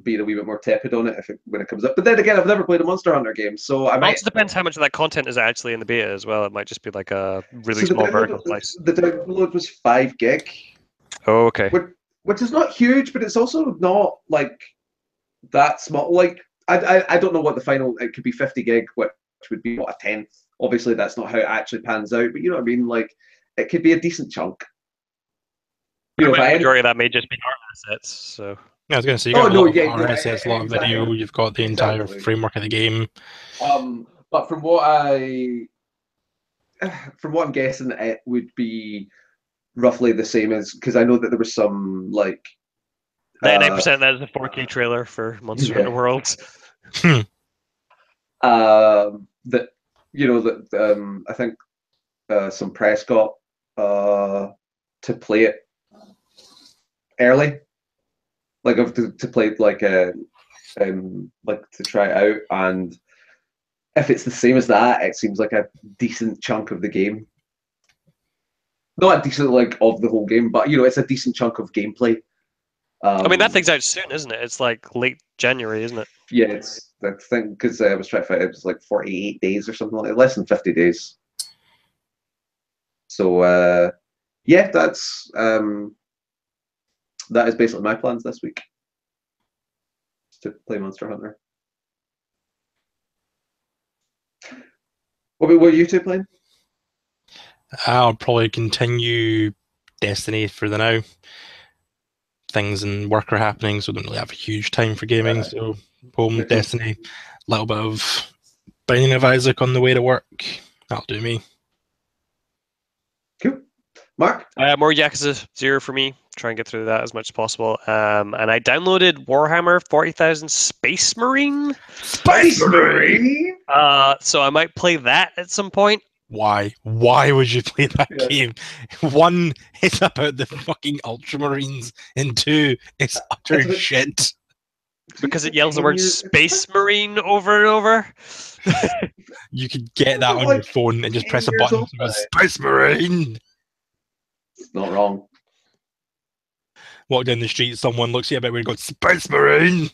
being a wee bit more tepid on it when it comes up. But then again, I've never played a Monster Hunter game, so I It might. also depends how much of that content is actually in the beta as well. It might just be like a really So small vertical slice. the download was 5 gig, Oh, okay. which is not huge, but it's also not like that small. Like I don't know what the final. It could be 50 gig, which would be what, a tenth. Obviously, that's not how it actually pans out, but you know what I mean. Like it could be a decent chunk. The If I majority of that may just be art assets. So Yeah, I was going to say, you got a lot of RSS, a lot of exactly. video, you've got the entire Exactly. framework of the game. But from what I'm guessing, it would be roughly the same as, because I know that there was some like 99% that is a 4K trailer for Monster Hunter Worlds. that I think some press got to play it early, like to play it like to try it out, and if it's the same as that, it seems like a decent chunk of the game. Not a decent like of the whole game, but it's a decent chunk of gameplay. I mean, that thing's out soon, isn't it? It's like late January, isn't it? Yeah, it's that thing because I was trying to find it was like 48 days or something like that, less than 50 days. So yeah, that is basically my plans this week. To play Monster Hunter. What were you two playing? I'll probably continue Destiny for the now. Things and work are happening, so I don't really have a huge time for gaming. So home Destiny, a little bit of Binding of Isaac on the way to work. That'll do me. Cool. Mark? More Yakuza 0 for me. Try and get through that as much as possible. And I downloaded Warhammer 40,000 Space Marine. Space Marine? So I might play that at some point. Why? Why would you play that game? One, it's about the fucking Ultramarines, and two, it's utter shit. Because it yells the word Space Marine over and over. You could get that on your phone and just press a button and go, Space Marine! It's not wrong. Walk down the street, someone looks at you a bit weird and goes, Space Marine!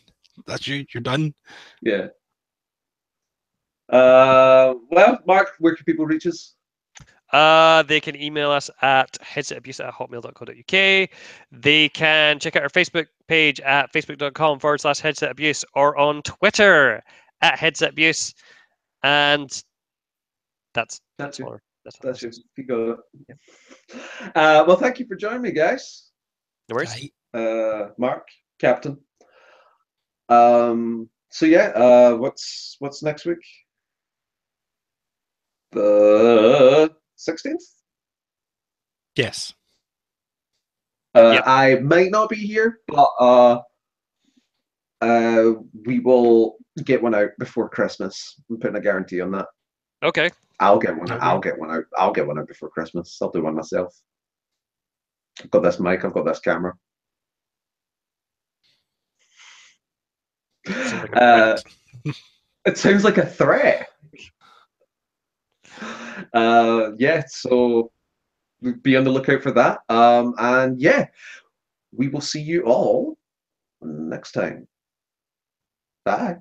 That's you, you're done. Yeah. Well, Mark, where can people reach us? They can email us at headsetabuse@hotmail.co.uk. They can check out our Facebook page at facebook.com/headsetabuse or on Twitter at headsetabuse. And that's it. all. That's it. You got it. Well, thank you for joining me, guys. No worries. Mark, Captain. So yeah, what's next week? The 16th? Yes. Yep. I might not be here, but we will get one out before Christmas. I'm putting a guarantee on that. Okay. I'll get one. Okay. I'll get one out. I'll get one out before Christmas. I'll do one myself. I've got this mic. I've got this camera. It sounds like a threat. Yeah, so be on the lookout for that. And yeah, we will see you all next time. Bye.